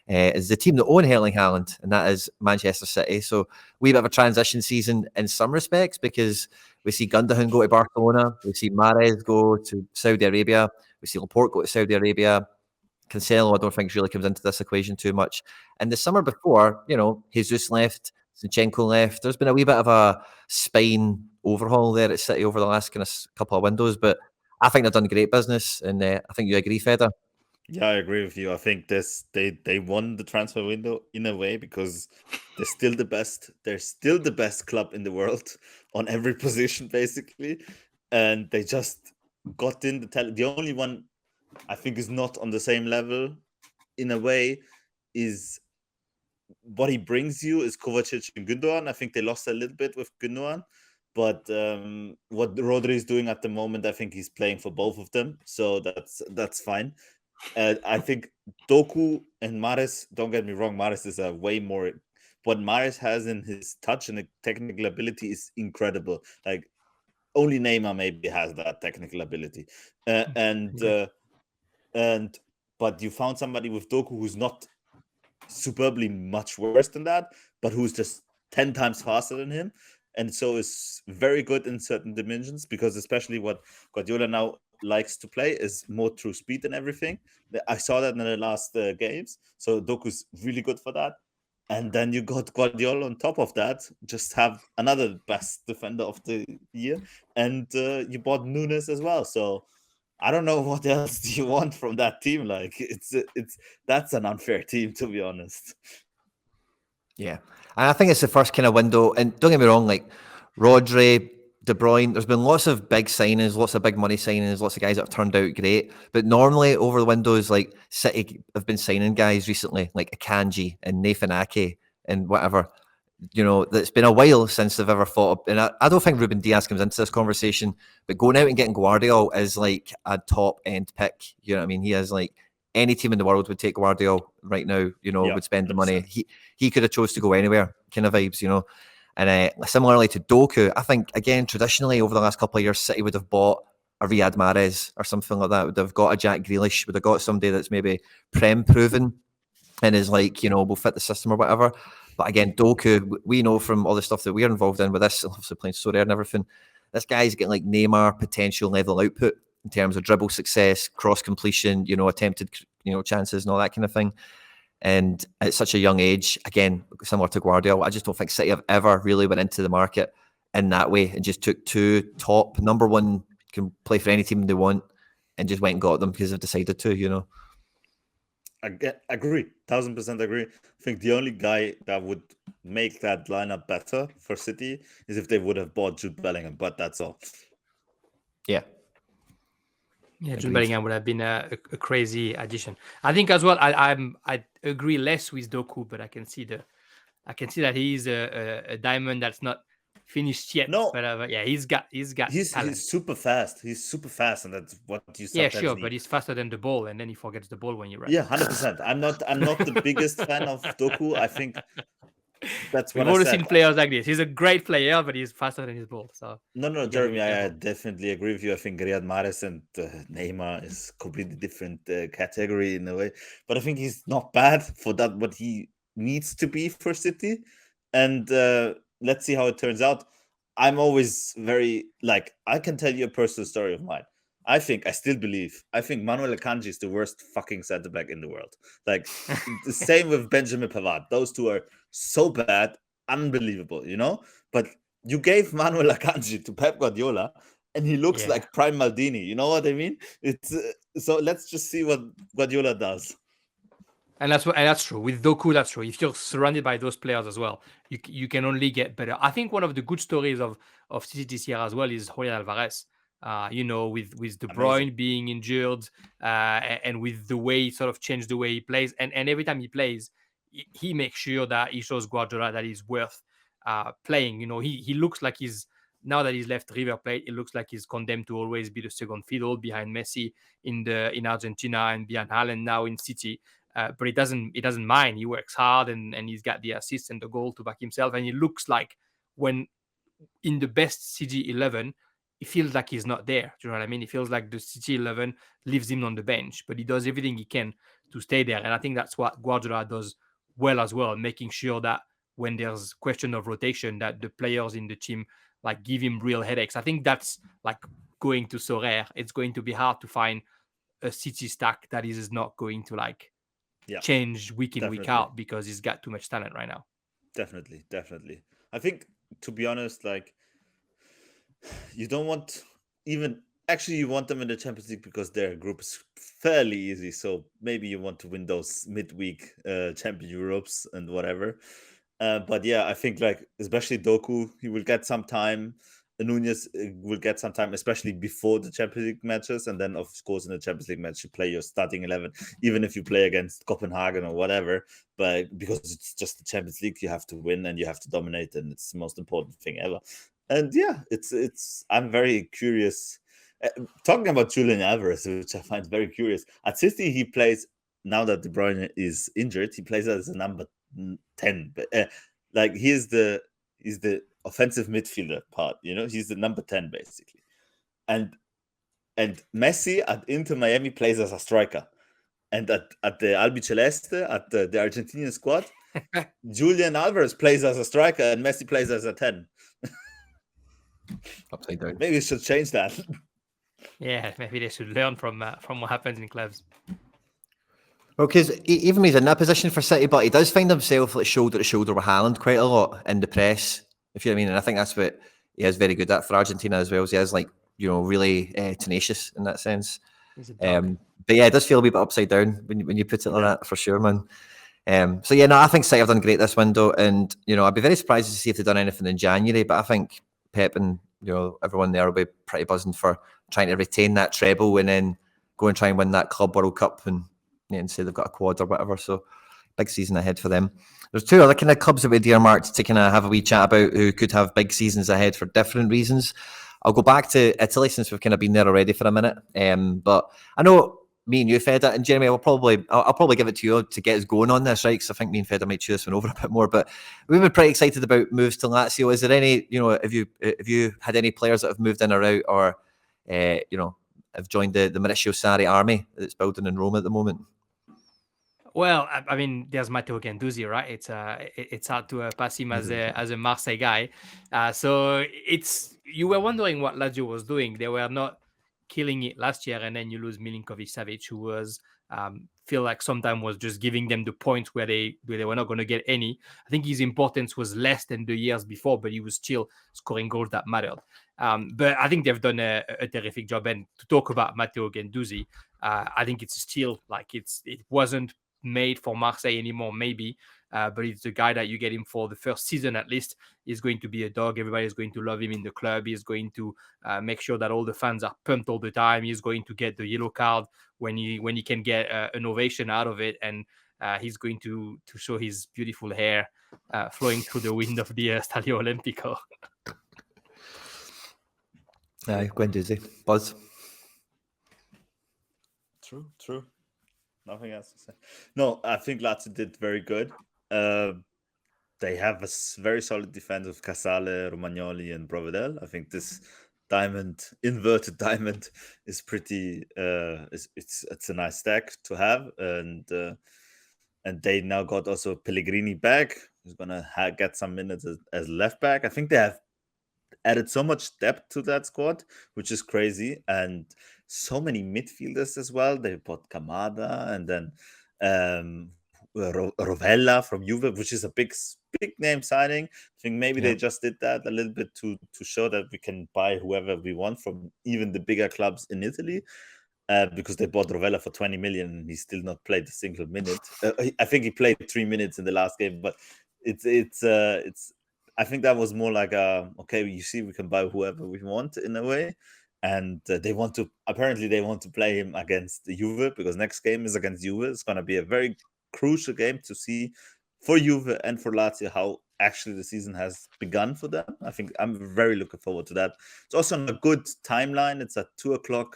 Is the team that own Erling Haaland, and that is Manchester City. So we have a transition season in some respects, because we see Gundogan go to Barcelona, we see Mahrez go to Saudi Arabia, we see Laporte go to Saudi Arabia. Cancelo, I don't think really comes into this equation too much. And the summer before, Jesus left, Zinchenko left. There's been a wee bit of a spine overhaul there at City over the last kind of couple of windows, but I think they've done great business, and I think you agree, Fedo. Yeah, I agree with you. I think they won the transfer window in a way because they're still the best. They're still the best club in the world on every position, basically, and they just got in the talent. The only one I think is not on the same level, in a way, is what he brings you is Kovacic and Gundogan. I think they lost a little bit with Gundogan, but what Rodri is doing at the moment, I think he's playing for both of them, so that's fine. I think Doku and Mahrez, don't get me wrong, Mahrez is a way more. What Mahrez has in his touch and the technical ability is incredible. Like, only Neymar maybe has that technical ability, but you found somebody with Doku who's not superbly much worse than that, but who's just 10 times faster than him, and so is very good in certain dimensions, because especially what Guardiola now likes to play is more through speed and everything. I saw that in the last games, so Doku's really good for that. And then you got Guardiola on top of that, just have another best defender of the year, and you bought Nunes as well. So I don't know what else do you want from that team. Like that's an unfair team, to be honest. Yeah, and I think it's the first kind of window. And don't get me wrong, like Rodri, De Bruyne, there's been lots of big signings, lots of big money signings, lots of guys that have turned out great. But normally over the windows, like City have been signing guys recently, like Akanji and Nathan Ake and whatever. You know, it's been a while since they've ever fought. And I don't think Ruben Diaz comes into this conversation, but going out and getting Guardiola is like a top end pick. You know what I mean? He has like any team in the world would take Guardiola right now, you know, would spend the money. He could have chose to go anywhere, kind of vibes, you know. And similarly to Doku, I think, again, traditionally over the last couple of years, City would have bought a Riyad Mahrez or something like that, would have got a Jack Grealish, would have got somebody that's maybe Prem proven and is like, you know, will fit the system or whatever. But again, Doku, we know from all the stuff that we're involved in with this, obviously playing Sorare and everything, this guy's getting like Neymar potential level output in terms of dribble success, cross completion, you know, attempted, you know, chances and all that kind of thing. And at such a young age, again, similar to Guardiola, I just don't think City have ever really went into the market in that way and just took two top, number one, can play for any team they want, and just went and got them because they've decided to, you know. I agree, 1000% agree. I think the only guy that would make that lineup better for City is if they would have bought Jude Bellingham, but that's all. Yeah. Yeah, Jude Bellingham would have been a crazy addition. I think as well. I agree less with Doku, but I can see that he's a diamond that's not finished yet. No, but yeah, he's got he's super fast. He's super fast, and that's what you sometimes sure, need. But he's faster than the ball, and then he forgets the ball when you run. Yeah, 100%. I'm not the biggest fan of Doku. I think that's what we've already seen players like this. He's a great player, but he's faster than his ball. So no, Jeremy, I definitely agree with you. I think Riyad Mahrez and Neymar is completely different category in a way, but I think he's not bad for that what he needs to be for City. And let's see how it turns out. I'm always very like I can tell you a personal story of mine. I still believe. I think Manuel Akanji is the worst fucking centre back in the world. Like the same with Benjamin Pavard. Those two are so bad, unbelievable, you know. But you gave Manuel Akanji to Pep Guardiola, and he looks like prime Maldini. You know what I mean? It's so let's just see what Guardiola does. And that's true. With Doku, that's true. If you're surrounded by those players as well, you can only get better. I think one of the good stories of City this year as well is Julian Alvarez. You know, with De Bruyne being injured, and with the way he sort of changed the way he plays, and every time he plays, he makes sure that he shows Guardiola that he's worth playing. You know, he looks like now that he's left River Plate, it looks like he's condemned to always be the second fiddle behind Messi in Argentina and behind Haaland now in City. But he doesn't mind. He works hard and he's got the assist and the goal to back himself. And he looks like when in the best City 11, it feels like he's not there. Do you know what I mean? It feels like the City 11 leaves him on the bench, but he does everything he can to stay there. And I think that's what Guardiola does well as well, making sure that when there's question of rotation, that the players in the team like give him real headaches. I think that's like going to Sorare. It's going to be hard to find a City stack that is not going to like change week in, week out because he's got too much talent right now. Definitely. I think, to be honest, like you don't want you want them in the Champions League because their group is fairly easy. So maybe you want to win those midweek Champions Europes and whatever. But yeah, I think like especially Doku, he will get some time. Nunez will get some time, especially before the Champions League matches. And then, of course, in the Champions League match, you play your starting 11, even if you play against Copenhagen or whatever. But because it's just the Champions League, you have to win and you have to dominate. And it's the most important thing ever. And yeah, I'm very curious. Talking about Julian Alvarez, which I find very curious. At City, he plays, now that De Bruyne is injured, he plays as a number 10. But like he's the offensive midfielder part, you know, he's the number 10 basically. And Messi at Inter Miami plays as a striker. And at the Albiceleste, at the Argentinian squad, Julian Alvarez plays as a striker and Messi plays as a 10. Upside down. Maybe we should change that. Yeah, maybe they should learn from what happens in clubs. Well, because even he's in that position for City, but he does find himself like shoulder to shoulder with Haaland quite a lot in the press, if you know what I mean. And I think that's what he is very good at for Argentina as well. As he has like really tenacious in that sense. He's a dog. But yeah, it does feel a wee bit upside down when you put it like that, for sure, man. So yeah, no, I think City have done great this window, and I'd be very surprised to see if they've done anything in January. But I think Pep and everyone there will be pretty buzzing for trying to retain that treble and then go and try and win that Club World Cup and say they've got a quad or whatever. So big season ahead for them. There's two other kind of clubs that we'd earmarked to kind of have a wee chat about who could have big seasons ahead for different reasons. I'll go back to Italy since we've kind of been there already for a minute. But I know me and you, Fedo, and Jeremy, I'll probably give it to you to get us going on this, right? Because I think me and Fedo might chew this one over a bit more. But we've been pretty excited about moves to Lazio. Is there any, have you had any players that have moved in or out, or have joined the Maurizio Sarri army that's building in Rome at the moment? Well, I mean, there's Matteo Guendouzi, right? It's hard to pass him as a Marseille guy. So you were wondering what Lazio was doing. They were not killing it last year, and then you lose Milinkovic-Savic, who was feel like sometimes was just giving them the points where they were not going to get any. I think his importance was less than the years before, but he was still scoring goals that mattered. But I think they've done a terrific job. And to talk about Matteo Guendouzi, I think it's still like it wasn't made for Marseille anymore, maybe, but it's the guy that you get him for the first season at least. He's going to be a dog. Everybody's going to love him in the club. He's going to make sure that all the fans are pumped all the time. He's going to get the yellow card when he can get an ovation out of it, and he's going to show his beautiful hair flowing through the wind of the Stadio Olimpico. Guendouzi, Buzz. True. Nothing else to say. No, I think Lazio did very good. They have a very solid defense of Casale, Romagnoli, and Provedel. I think this inverted diamond, is pretty. It's a nice stack to have, and they now got also Pellegrini back, who's gonna get some minutes as left back. I think they have added so much depth to that squad, which is crazy, and so many midfielders as well. They bought Kamada and then Rovella from Juve, which is a big name signing. I think maybe they just did that a little bit to show that we can buy whoever we want from even the bigger clubs in Italy, because they bought Rovella for 20 million and he's still not played a single minute. I think he played 3 minutes in the last game, but it's I think that was more like okay, you see, we can buy whoever we want in a way. And they want to play him against the Juve, because next game is against Juve. It's going to be a very crucial game to see for Juve and for Lazio how actually the season has begun for them. I think I'm very looking forward to that. It's also on a good timeline. It's at 2:00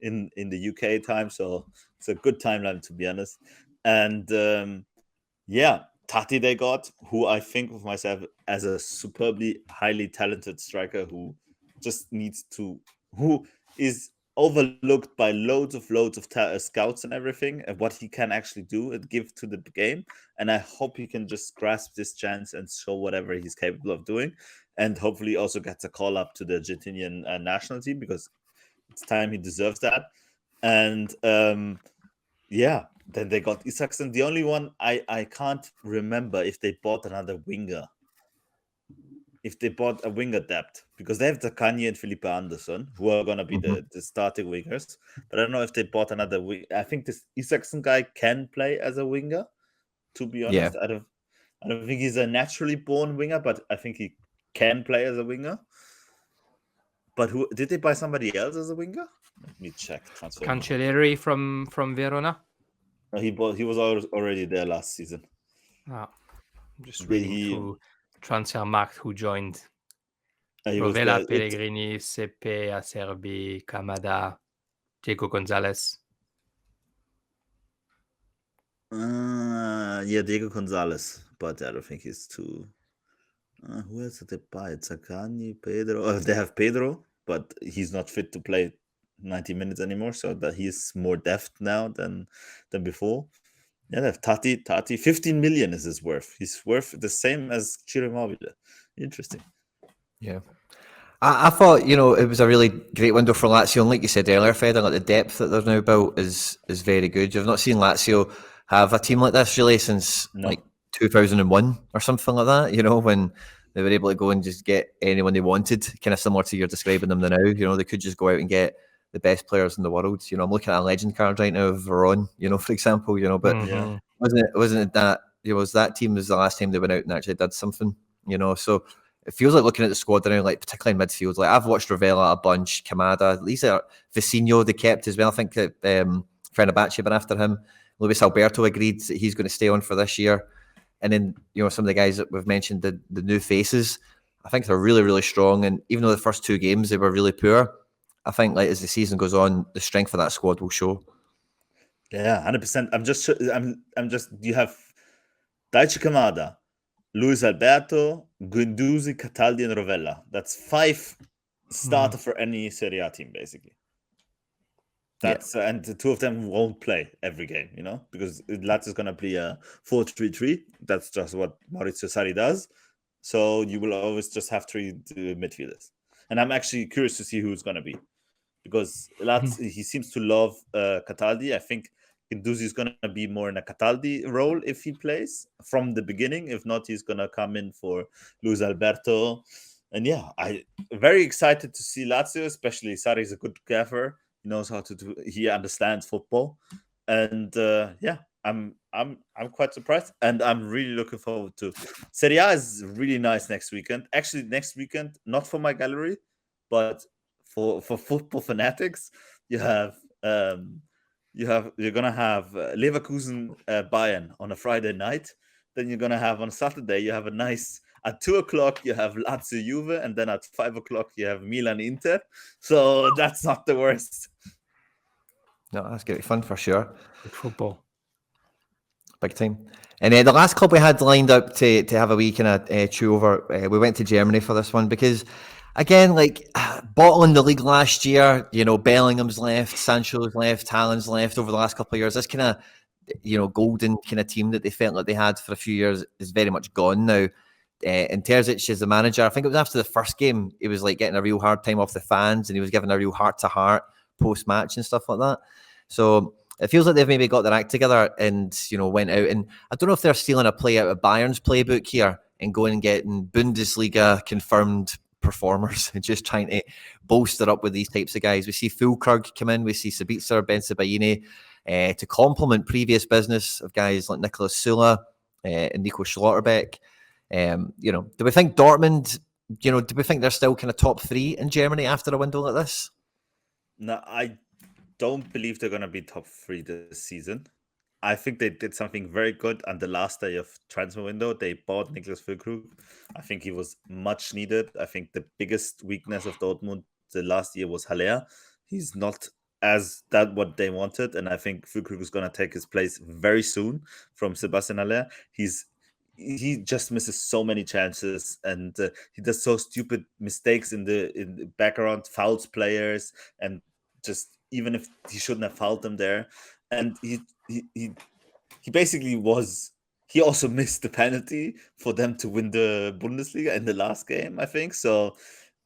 in the UK time, so it's a good timeline, to be honest. And Tati they got, who I think of myself as a superbly highly talented striker who just who is overlooked by loads of scouts and everything, and what he can actually do and give to the game. And I hope he can just grasp this chance and show whatever he's capable of doing, and hopefully also gets a call up to the Argentinian national team, because it's time he deserves that. And then they got Isaacson. The only one I can't remember if they bought another winger. If they bought a winger depth, because they have Zaccagni and Felipe Anderson, who are going to be the starting wingers. But I don't know if they bought another winger. I think this Isaacson guy can play as a winger, to be honest. I don't think he's a naturally born winger, but I think he can play as a winger. But who did they buy somebody else as a winger? Let me check. Cancelleri from Verona. He was already there last season. I'm just reading through Transfermarkt who joined. Rovella, Pellegrini, Sepe, Acerbi, Kamada, Diego Gonzalez. Diego Gonzalez, but I don't think he's too. Who else did they buy? Zaccagni, Pedro. They have Pedro, but he's not fit to play 90 minutes anymore, so that he's more depth now than before. Yeah, they have Tati. 15 million is his worth. He's worth the same as Ciro Immobile. Interesting. Yeah. I thought, it was a really great window for Lazio, and like you said earlier, Fedo, like the depth that they've now built is very good. You've not seen Lazio have a team like this really since like 2001 or something like that, when They were able to go and just get anyone they wanted, kind of similar to you're describing them now. They could just go out and get the best players in the world. I'm looking at a legend card right now of Veron, for example, but wasn't it that, was that team was the last time they went out and actually did something, so it feels like looking at the squad now, like particularly in midfield, like I've watched Ravella a bunch, Kamada, these are Vicinho they kept as well. I think that Fenerbahce been after him. Luis Alberto agreed that he's going to stay on for this year. And then, some of the guys that we've mentioned, the new faces, I think they're really, really strong. And even though the first 2 games they were really poor, I think like as the season goes on, the strength of that squad will show. Yeah, 100%. I'm just. You have Daichi Kamada, Luis Alberto, Guendouzi, Cataldi, and Rovella. That's 5 starter for any Serie A team, basically. That's and the 2 of them won't play every game, because Lazio is gonna play a 4-3-3. That's just what Maurizio Sarri does. So you will always just have 3 midfielders, and I'm actually curious to see who's gonna be, because Lazio, he seems to love Cataldi. I think Guendouzi is gonna be more in a Cataldi role if he plays from the beginning. If not, he's gonna come in for Luis Alberto. And yeah, I very excited to see Lazio, especially Sarri is a good gaffer. He knows how to do. He understands football, and I'm quite surprised, and I'm really looking forward to. Serie A is really nice next weekend. Actually, next weekend, not for my gallery, but for football fanatics, you're gonna have Leverkusen Bayern on a Friday night. Then you're gonna have on Saturday you have a nice. At 2:00 you have Lazio Juve, and then at 5:00 you have Milan Inter. So that's not the worst. No, that's going to be fun for sure. Good football. Big time. And the last club we had lined up to have a wee kind of chew over, we went to Germany for this one because, again, like bottling the league last year, Bellingham's left, Sancho's left, Haaland's left over the last couple of years. This kind of, golden kind of team that they felt like they had for a few years is very much gone now. And Terzic is the manager. I think it was after the first game, he was like getting a real hard time off the fans and he was giving a real heart-to-heart post-match and stuff like that. So it feels like they've maybe got their act together and, went out. And I don't know if they're stealing a play out of Bayern's playbook here and going and getting Bundesliga confirmed performers and just trying to bolster up with these types of guys. We see Füllkrug come in. We see Sabitzer, Bensebaini to complement previous business of guys like Niklas Süle and Nico Schlotterbeck. Do we think Dortmund, do we think they're still kind of top 3 in Germany after a window like this? No, I don't believe they're going to be top 3 this season. I think they did something very good on the last day of transfer window. They bought Niklas Füllkrug. I think he was much needed. I think the biggest weakness of Dortmund the last year was Haller. He's not as that what they wanted, and I think Füllkrug is going to take his place very soon from Sebastian Haller. He just misses so many chances, and he does so stupid mistakes in the background, fouls players, and just even if he shouldn't have fouled them there, and he basically was. He also missed the penalty for them to win the Bundesliga in the last game, I think. So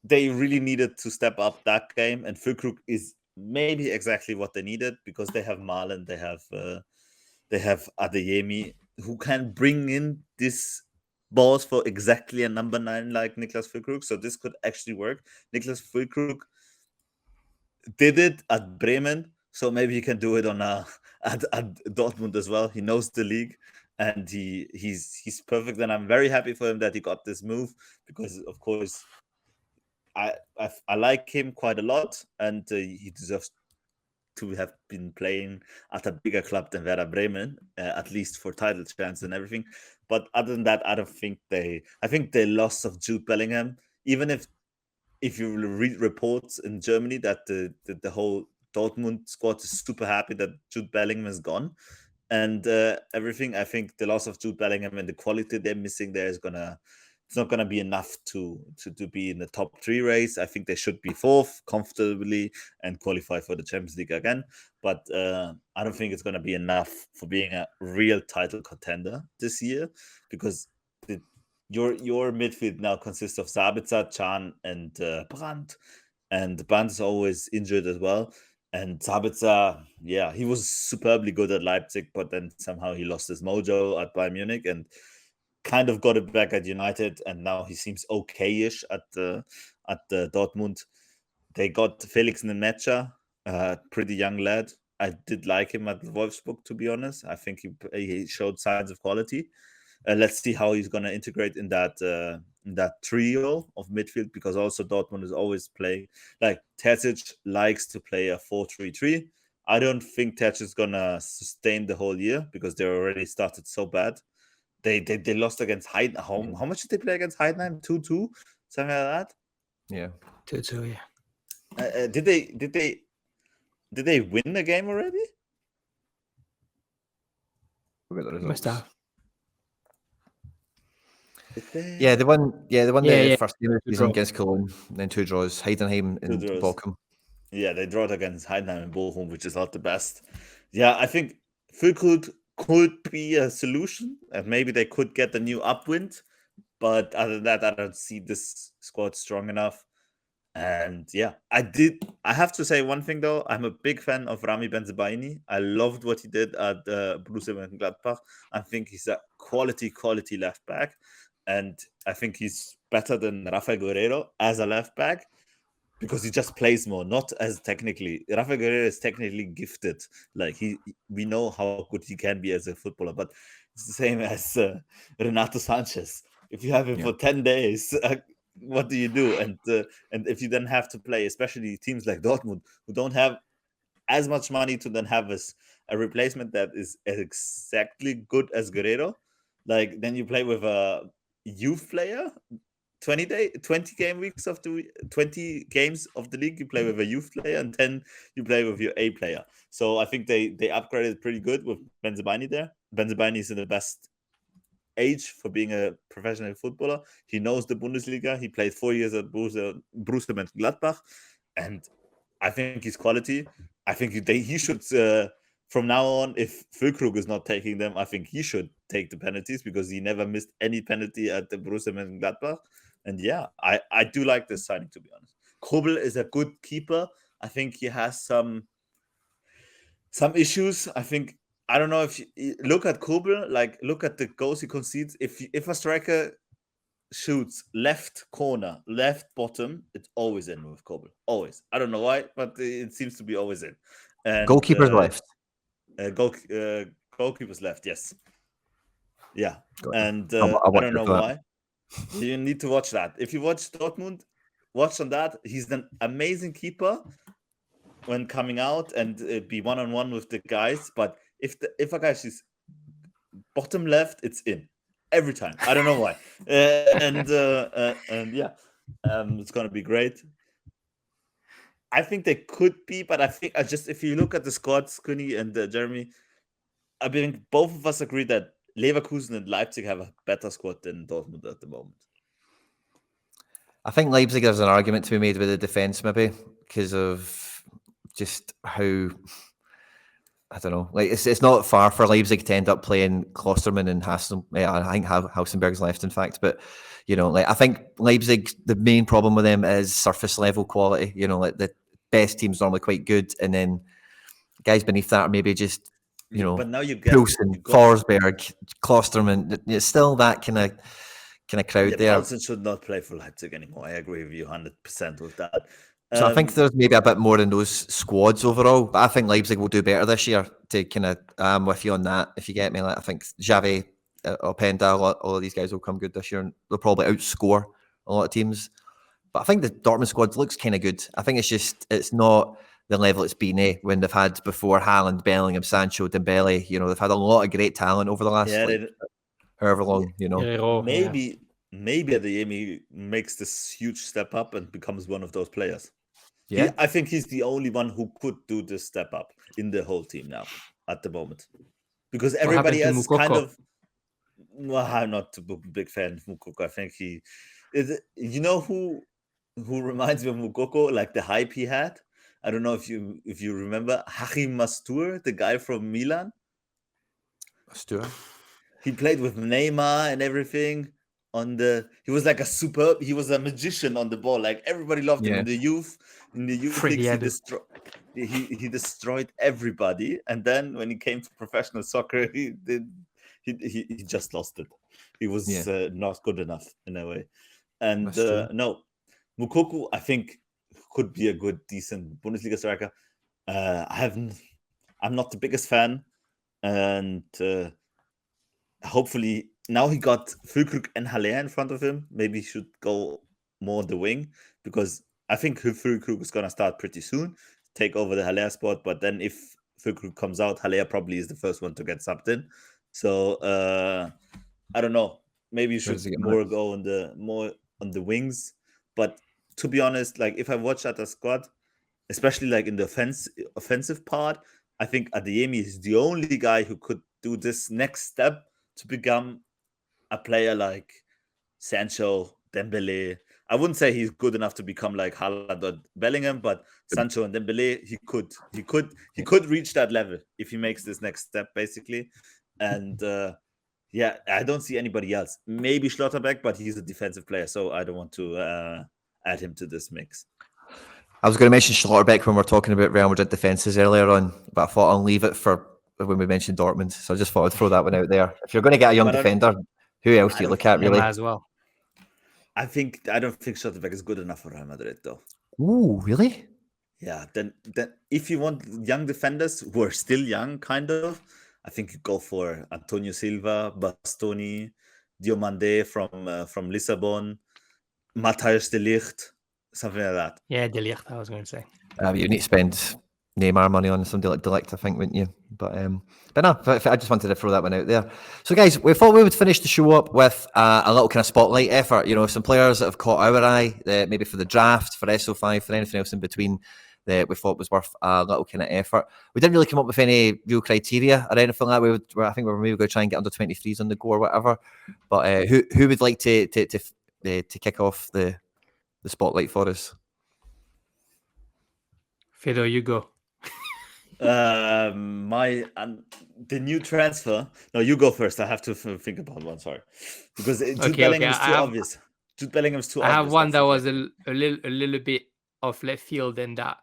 they really needed to step up that game, and Füllkrug is maybe exactly what they needed because they have Malen, they have Adeyemi, who can bring in this balls for exactly a number 9 like Niklas Füllkrug. So this could actually work. Niklas Füllkrug did it at Bremen, so maybe he can do it at Dortmund as well. He knows the league, and he's perfect. And I'm very happy for him that he got this move because, of course, I like him quite a lot, and he deserves to have been playing at a bigger club than Werder Bremen, at least for title chance and everything. But other than that, I don't think I think the loss of Jude Bellingham, even if you read reports in Germany that the whole Dortmund squad is super happy that Jude Bellingham is gone and everything, I think the loss of Jude Bellingham and the quality they're missing there it's not gonna be enough to be in the top 3 race. I think they should be 4th comfortably and qualify for the Champions League again. But I don't think it's gonna be enough for being a real title contender this year because your midfield now consists of Sabitzer, Can, and Brandt. And Brandt is always injured as well. And Sabitzer, he was superbly good at Leipzig, but then somehow he lost his mojo at Bayern Munich. And kind of got it back at United, and now he seems okay-ish at the Dortmund. They got Felix Nemecha, pretty young lad. I did like him at Wolfsburg, to be honest. I think he showed signs of quality. Let's see how he's going to integrate in that trio of midfield, because also Dortmund is always playing like Terzic likes to play a 4-3-3. I don't think Terzic is going to sustain the whole year because they already started so bad. They lost against Heidenheim. How much did they play against Heidenheim? 2-2, something like that. Yeah, 2-2. Yeah. Did they win the game already? Must have. Yeah, they won the first game of the season draw. against Cologne, then 2 draws, Heidenheim and draws. Bochum. Yeah, they drawed against Heidenheim and Bochum, which is not the best. Yeah, I think Füllkrug could be a solution, and maybe they could get the new upwind. But other than that, I don't see this squad strong enough. And yeah, I have to say one thing though. I'm a big fan of Rami Benzebaini. I loved what he did at Borussia Mönchengladbach. I think he's a quality left back, and I think he's better than Rafael Guerrero as a left back because he just plays more, not as technically. Rafael Guerrero is technically gifted. Like we know how good he can be as a footballer, but it's the same as Renato Sanchez. If you have him for 10 days, what do you do? And if you then have to play, especially teams like Dortmund, who don't have as much money to then have a replacement that is exactly good as Guerrero, like then you play with a youth player. 20 game weeks of the 20 games of the league, you play with a youth player, and then you play with your A player. So I think they upgraded pretty good with Benzebaini there. Benzebaini is in the best age for being a professional footballer. He knows the Bundesliga. He played 4 years at Borussia Mönchengladbach, and I think he's quality. I think he should, from now on, if Füllkrug is not taking them, I think he should take the penalties because he never missed any penalty at the Borussia Mönchengladbach. And yeah, I do like this signing, to be honest. Kobel is a good keeper. I think he has some issues. I don't know if you look at Kobel, like look at the goals he concedes. If a striker shoots left corner, left bottom, it's always in with Kobel. Always. I don't know why, but it seems to be always in. And Goalkeeper's left. Goalkeeper's left, yes. Yeah. And I I don't know why. You need to watch that. If you watch Dortmund, watch on that. He's an amazing keeper when coming out and be one-on-one with the guys. But if a guy is bottom left, it's in every time. I don't know why. And yeah, it's gonna be great. I think they could be, but I think if you look at the squads, Quinny and Jeremy, I think both of us agree that Leverkusen and Leipzig have a better squad than Dortmund at the moment. I think Leipzig has an argument to be made with the defence, maybe because of just how, I don't know. Like it's not far for Leipzig to end up playing Klostermann and Hassel. I think Hausenberg's left, in fact. But like I think Leipzig, the main problem with them is surface level quality. Like the best team's normally quite good, and then guys beneath that are maybe just but now you get Poulsen, Forsberg, Klostermann. It's still that kind of crowd there. Poulsen should not play for Leipzig anymore. I agree with you 100% with that. So I think there's maybe a bit more in those squads overall, but I think Leipzig will do better this year. To kind of, I'm with you on that. If you get me, like I think Xavi, Openda, all of these guys will come good this year, and they'll probably outscore a lot of teams. But I think the Dortmund squad looks kind of good. I think it's not the level it's been when they've had before Haaland, Bellingham, Sancho, Dembele. They've had a lot of great talent over the last however long. Maybe Adeyemi makes this huge step up and becomes one of those players. Yeah, I think he's the only one who could do this step up in the whole team now at the moment, because everybody else is kind of. Well, I'm not a big fan of Moukoko. I think he is. Who reminds me of Moukoko, like the hype he had. I don't know if you remember Hachim Mastour, the guy from Milan. Mastour. He played with Neymar and everything. He was like he was a magician on the ball. Like everybody loved him in the youth. In the youth leagues, he destroyed everybody. And then when he came to professional soccer, he he just lost it. He was Yeah. not good enough in a way. And That's true. no, Moukoko, I think, could be a good, decent Bundesliga striker. I'm not the biggest fan, and hopefully now he got Füllkrug and Haller in front of him. Maybe he should go more on the wing, because I think Füllkrug is gonna start pretty soon, take over the Haller spot. But then if Füllkrug comes out, Haller probably is the first one to get subbed in. So I don't know. Maybe you Where should does he get more minutes? go on the wings. But to be honest, like if I watch at the squad, especially like in the offensive part, I think Adeyemi is the only guy who could do this next step to become a player like Sancho, Dembele. I wouldn't say he's good enough to become like Haaland or Bellingham, but Sancho and Dembele, he could reach that level if he makes this next step, basically. And yeah, I don't see anybody else. Maybe Schlotterbeck, but he's a defensive player, so I don't want to add him to this mix. I was going to mention Schlotterbeck when we were talking about Real Madrid defences earlier on, but I thought I'll leave it for when we mentioned Dortmund. So I just thought I'd throw that one out there. If you're going to get a young defender, who else do you look at, really? as well. I don't think Schlotterbeck is good enough for Real Madrid, though. Ooh, really? Yeah, then if you want young defenders who are still young, kind of, I think you go for Antonio Silva, Bastoni, Diomande from Lisbon, Matthias de Ligt, something like that. Yeah, De Ligt, I was going to say. You need to spend Neymar money on somebody like Delict, I think, wouldn't you? But no, I just wanted to throw that one out there. So, guys, we thought we would finish the show up with a little kind of spotlight effort. You know, some players that have caught our eye, maybe for the draft, for SO5, for anything else in between, that we thought was worth a little kind of effort. We didn't really come up with any real criteria or anything like that. I think we were maybe going to try and get under 23s on the go or whatever. But who would like to kick off the spotlight for us? Fedo, you go. The new transfer. No, you go first. I have to think about one. Sorry, because Jude Bellingham is too obvious. Jude Bellingham is too obvious. I have one that was a little bit of left field and that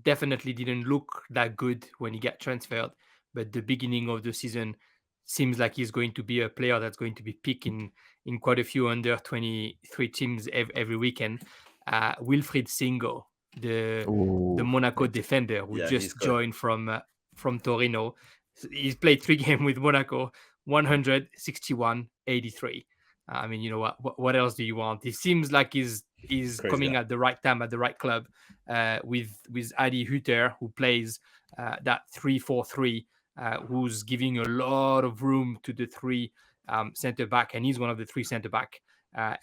definitely didn't look that good when he got transferred. But the beginning of the season seems like he's going to be a player that's going to be picking in quite a few under 23 teams every weekend. Wilfried Singo, the Monaco defender who just joined from Torino. He's played 3 games with Monaco, 161, 83. I mean, you know what else do you want? It seems like he's coming at the right time at the right club with Adi Hütter, who plays that 3-4-3, who's giving a lot of room to the 3 centre back, and he's one of the 3 centre back.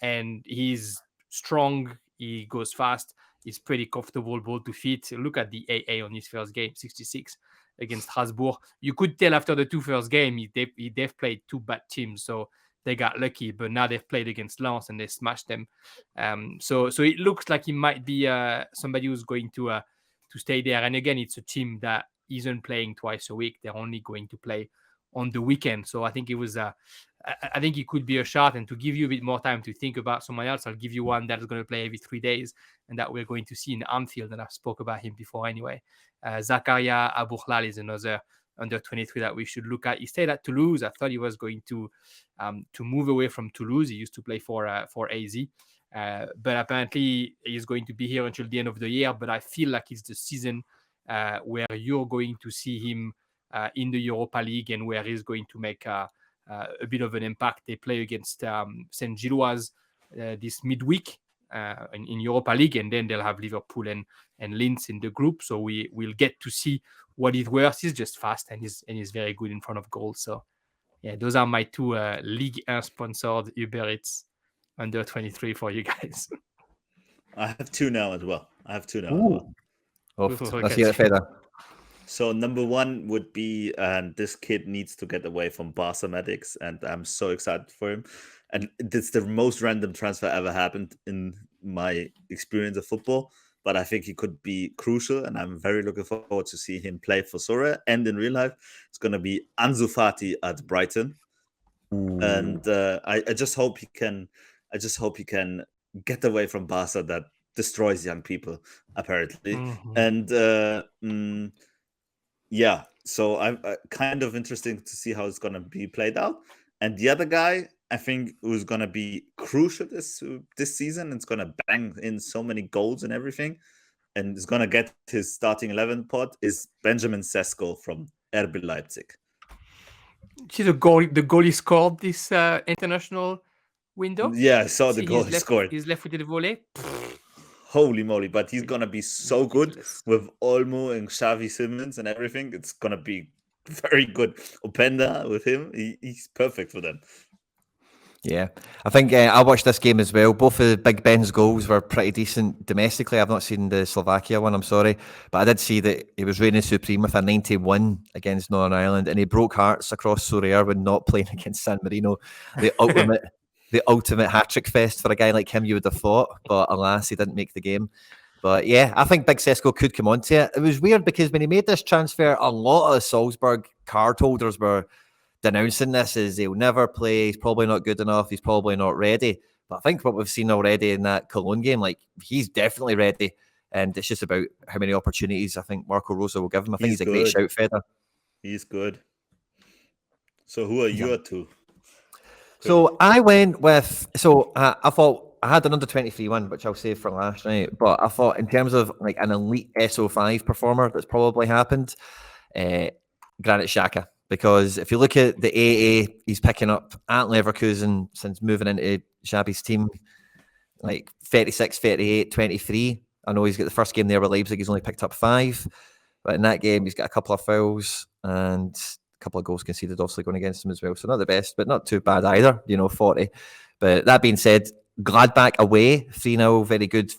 And he's strong. He goes fast. He's pretty comfortable, ball to feet. Look at the AA on his first game, 66 against Strasbourg. You could tell after the 2 first games, they've played 2 bad teams, so they got lucky. But now they've played against Lens and they smashed them. So it looks like he might be somebody who's going to stay there. And again, it's a team that isn't playing twice a week. They're only going to play on the weekend. So I think it was I think it could be a shot. And to give you a bit more time to think about someone else, I'll give you one that's going to play every 3 days and that we're going to see in Anfield. And I've spoke about him before anyway. Zakaria Abouhlal is another under 23 that we should look at. He stayed at Toulouse. I thought he was going to move away from Toulouse. He used to play for AZ. But apparently he's going to be here until the end of the year. But I feel like it's the season where you're going to see him in the Europa League and where he's going to make a bit of an impact. They play against St. Gilloise this midweek in Europa League, and then they'll have Liverpool and Linz in the group. So we'll get to see what it worth. He's just fast and he's very good in front of goal. So yeah, those are my 2 Ligue 1 sponsored Uber Eats under 23 for you guys. I have 2 now as well. Let's hear it, Fedo. So number 1 would be, and this kid needs to get away from Barca medics, and I'm so excited for him. And it's the most random transfer ever happened in my experience of football, but I think he could be crucial, and I'm very looking forward to see him play for Sorare and in real life. It's going to be Ansu Fati at Brighton. Ooh. And I just hope he can. I just hope he can get away from Barca that destroys young people, apparently. Mm-hmm. And yeah, so I'm kind of interesting to see how it's going to be played out. And the other guy, I think, who's gonna be crucial this season, it's gonna bang in so many goals and everything, and is gonna get his starting 11 pot, is Benjamin Sesko from RB Leipzig. See the goal he scored this international window. Yeah, I saw the See goal he scored. His left-footed volley. Holy moly! But he's gonna be so Ridiculous. good with Olmo and Xavi Simons and everything. It's gonna be very good. Openda with him, he's perfect for them. Yeah, I think I watched this game as well. Both of Big Ben's goals were pretty decent domestically. I've not seen the Slovakia one, I'm sorry. But I did see that he was reigning supreme with a 91 against Northern Ireland, and he broke hearts across Sorare when not playing against San Marino. The ultimate hat-trick fest for a guy like him, you would have thought. But alas, he didn't make the game. But yeah, I think Big Sesko could come onto it. It was weird because when he made this transfer, a lot of Salzburg card holders were denouncing this as he'll never play, he's probably not good enough, he's probably not ready. But I think what we've seen already in that Cologne game, like, he's definitely ready. And it's just about how many opportunities I think Marco Rosa will give him. I think he's a great shout, Fedo. He's good. So who are your two? So I went with, I thought I had an under 23 one, which I'll save for last night. But I thought in terms of like an elite SO5 performer that's probably happened, Granit Xhaka. Because if you look at the AA he's picking up at Leverkusen since moving into Xabi's team, like 36, 38, 23. I know he's got the first game there with Leipzig, he's only picked up 5. But in that game, he's got a couple of fouls and a couple of goals conceded, obviously going against him as well. So not the best, but not too bad either, 40. But that being said, Gladbach away, 3-0, very good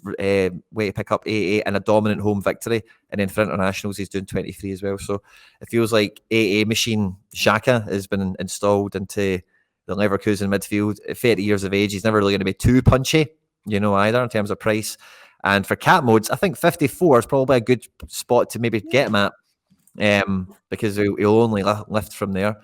way to pick up 88 and a dominant home victory. And then for internationals, he's doing 23 as well. So it feels like 88 machine Xhaka has been installed into the Leverkusen midfield. At 30 years of age, he's never really going to be too punchy, either in terms of price. And for cat modes, I think 54 is probably a good spot to maybe get him at, because he'll only lift from there.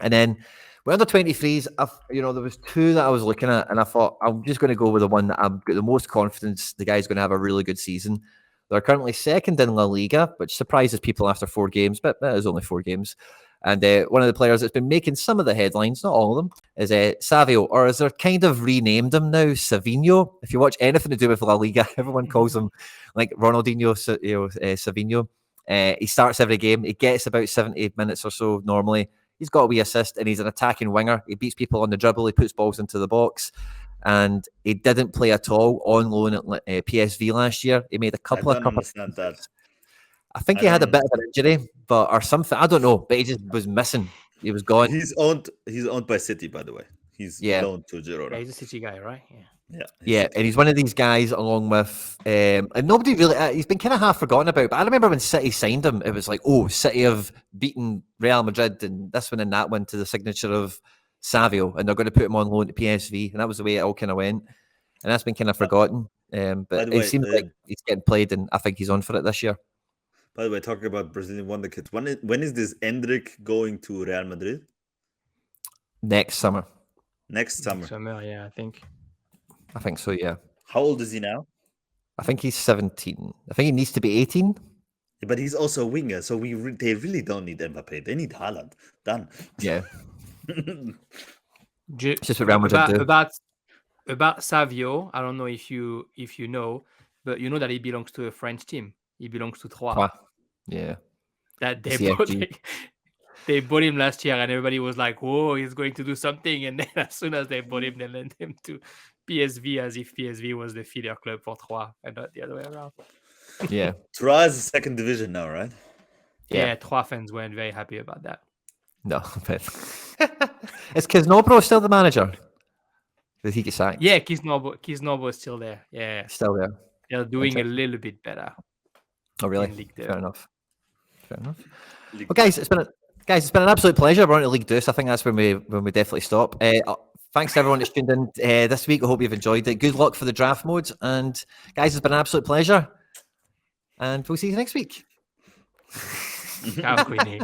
And then with under 23s, there was 2 that I was looking at, and I thought I'm just going to go with the one that I've got the most confidence the guy's going to have a really good season. They're currently second in La Liga, which surprises people after 4 games, but that is only 4 games. And one of the players that's been making some of the headlines, not all of them, is Savio, or as they're kind of renamed him now, Savinho. If you watch anything to do with La Liga, everyone calls him like Ronaldinho, Savinho. He starts every game. He gets about 70 minutes or so normally. He's got a wee assist, and he's an attacking winger. He beats people on the dribble. He puts balls into the box. And he didn't play at all on loan at PSV last year. He made a couple of understand that. I think he had a bit of an injury, or something. I don't know, but he just was missing. He was gone. He's owned by City, by the way. He's loaned to Girona. Yeah, he's a City guy, right? Yeah, and he's one of these guys along with, and nobody really, he's been kind of half forgotten about, but I remember when City signed him, it was like, City have beaten Real Madrid and this one and that one to the signature of Savio, and they're going to put him on loan to PSV, and that was the way it all kind of went, and that's been kind of forgotten, but it seems like he's getting played, and I think he's on for it this year. By the way, talking about Brazilian wonder kids, when is this Endrick going to Real Madrid? Next summer. Next summer, yeah, I think so, yeah. How old is he now? I think he's 17. I think he needs to be 18. Yeah, but he's also a winger, so they really don't need Mbappe. They need Haaland. Done. Yeah. It's just what Real Madrid do. About Savio, I don't know if you know, but you know that he belongs to a French team. He belongs to Troyes. Yeah. That they bought him last year, and everybody was like, "Whoa, he's going to do something!" And then as soon as they bought him, they lent him to PSV, as if PSV was the feeder club for Troyes and not the other way around. Yeah. Troyes is second division now, right? Yeah, Troyes fans weren't very happy about that. No, but is Kisnobro still the manager? Did he get sacked? Yeah, Kisnobo is still there. Yeah, still there. They're doing a little bit better. Oh, really? Fair enough. Well, League guys, it's been an absolute pleasure. We're on to League Deuce. I think that's when we definitely stop. Thanks to everyone that's tuned in this week. I hope you've enjoyed it. Good luck for the draft modes. And guys, it's been an absolute pleasure. And we'll see you next week. Ciao, Quinny.